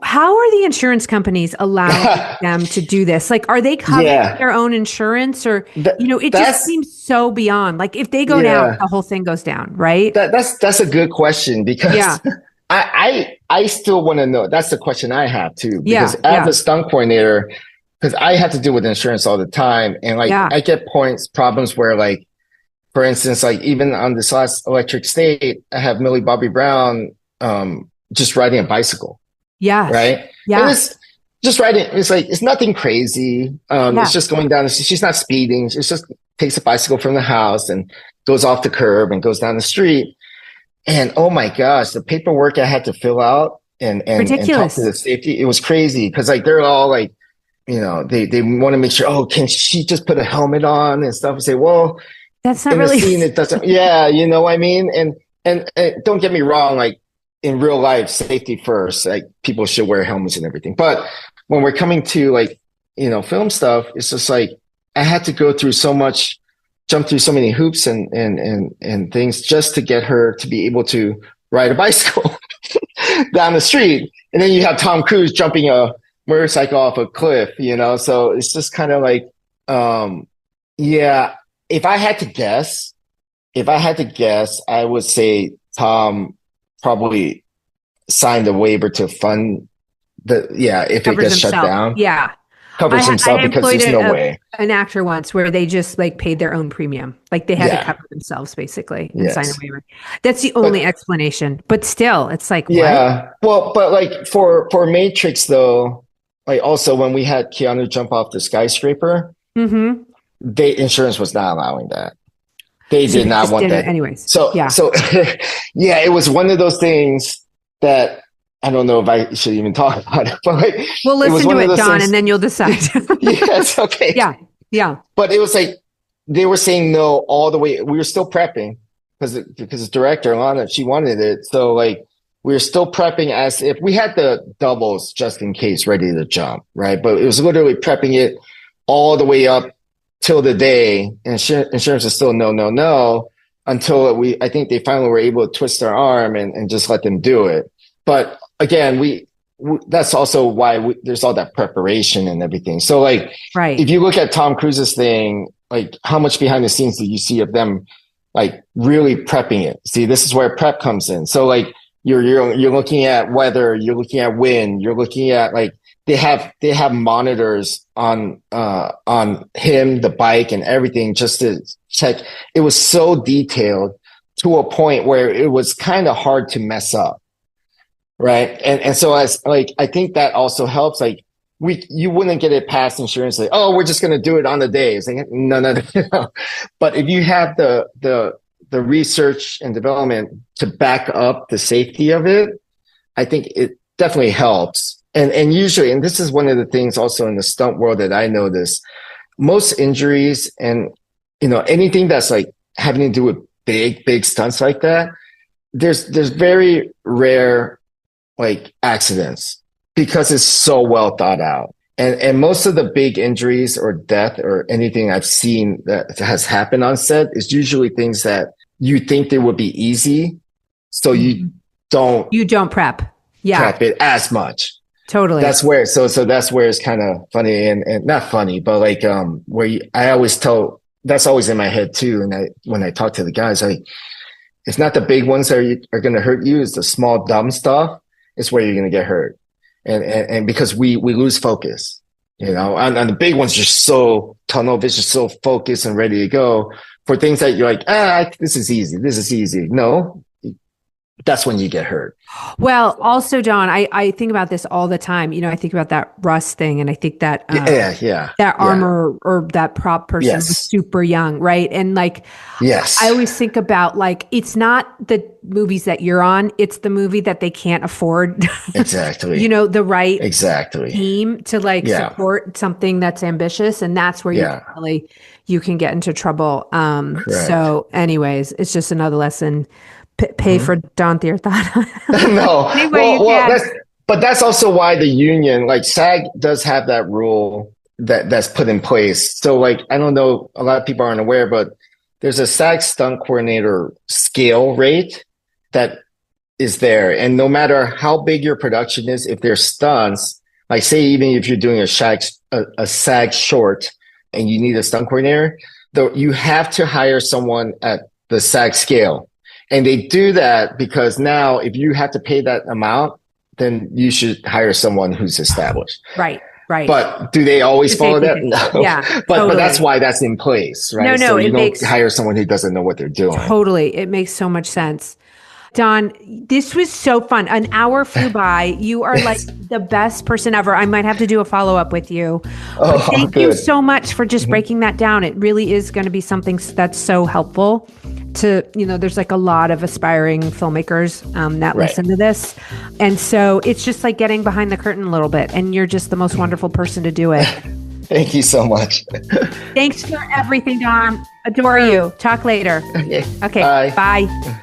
how are the insurance companies allowing them to do this? Like, are they covering their own insurance, or it just seems so beyond. Like, if they go down, the whole thing goes down, right? That's a good question, because I still want to know. That's the question I have too. Because as a stunt coordinator, because I have to deal with insurance all the time, and I get problems where, like, for instance, like even on this last Electric State, I have Millie Bobby Brown just riding a bicycle. Yeah. Right. Yeah. And it's just riding. It's like, it's nothing crazy. It's just going down. She's not speeding. She just takes a bicycle from the house and goes off the curb and goes down the street. And oh my gosh, the paperwork I had to fill out and talk to the safety. It was crazy. Cause like, they're all like, they want to make sure, can she just put a helmet on and stuff, and say, well, that's not really, scene, it doesn't, you know what I mean? And don't get me wrong. Like, in real life, safety first, like, people should wear helmets and everything. But when we're coming to, like, film stuff, it's just like, I had to go through jump through so many hoops and things just to get her to be able to ride a bicycle down the street. And then you have Tom Cruise jumping a motorcycle off a cliff, so it's just kind of like, if I had to guess, I would say Tom probably signed a waiver to fund if it gets shut down. Yeah. Covers himself, because there's no way. An actor once where they just like paid their own premium. Like, they had to cover themselves basically and sign a waiver. That's the only explanation. But still, it's like, what? Well, but like for Matrix though, like also when we had Keanu jump off the skyscraper, insurance was not allowing that. They did not want that. Anyways. So it was one of those things that I don't know if I should even talk about it, but like, we'll listen to it, Don, and then you'll decide. Yes. Okay. Yeah. But it was like, they were saying no all the way. We were still prepping because the director, Lana, she wanted it. So like, we were still prepping as if we had the doubles just in case ready to jump. Right. But it was literally prepping it all the way up till the day, and insurance is still no until I think they finally were able to twist their arm and just let them do it. But again, we that's also why there's all that preparation and everything. So like, if you look at Tom Cruise's thing, like, how much behind the scenes did you see of them like really prepping it? See, this is where prep comes in. So like, you're looking at weather, you're looking at wind, you're looking at like, they have monitors on him, the bike, and everything, just to check. It was so detailed to a point where it was kind of hard to mess up. Right. And so as like, I think that also helps. Like, you wouldn't get it past insurance. Like, we're just going to do it on the day. It's like, no. But if you have the research and development to back up the safety of it, I think definitely helps. And usually, and this is one of the things also in the stunt world that I notice, most injuries and, anything that's like having to do with big stunts like that, there's very rare like accidents because it's so well thought out. And most of the big injuries or death or anything I've seen that has happened on set is usually things that you think they would be easy. So you don't prep. Prep it as much. Totally. That's where, so that's where it's kind of funny and not funny, but like, I always tell, that's always in my head too. And when I talk to the guys, it's not the big ones that are going to hurt you. It's the small, dumb stuff. It's where you're going to get hurt. And because we lose focus, and the big ones are so tunnel vision, so focused and ready to go for things that you're like, this is easy. This is easy. No, that's when you get hurt. Well, also, Don, I think about this all the time. I think about that Russ thing, and I think that that armor or that prop person was super young, right? And like, yes, I always think about like, it's not the movies that you're on; it's the movie that they can't afford. Exactly. The right exactly team to like support something that's ambitious, and that's where you can get into trouble. So, anyways, it's just another lesson. Pay for Don THEERATHADA. No. But that's also why the union, like SAG does have that rule that's put in place. So like, I don't know, a lot of people aren't aware, but there's a SAG stunt coordinator scale rate that is there. And no matter how big your production is, if there's stunts, like say, even if you're doing a SAG short and you need a stunt coordinator, you have to hire someone at the SAG scale. And they do that because now if you have to pay that amount, then you should hire someone who's established. Right. But do they always follow that? No. Yeah. But that's why that's in place, right? No, so you don't hire someone who doesn't know what they're doing. Totally. It makes so much sense. Don, this was so fun. An hour flew by. You are like the best person ever. I might have to do a follow-up with you. But thank you so much for just breaking that down. It really is going to be something that's so helpful to, there's like a lot of aspiring filmmakers that listen to this. And so it's just like getting behind the curtain a little bit. And you're just the most wonderful person to do it. Thank you so much. Thanks for everything, Don. Adore you. Talk later. Okay. Okay. Bye.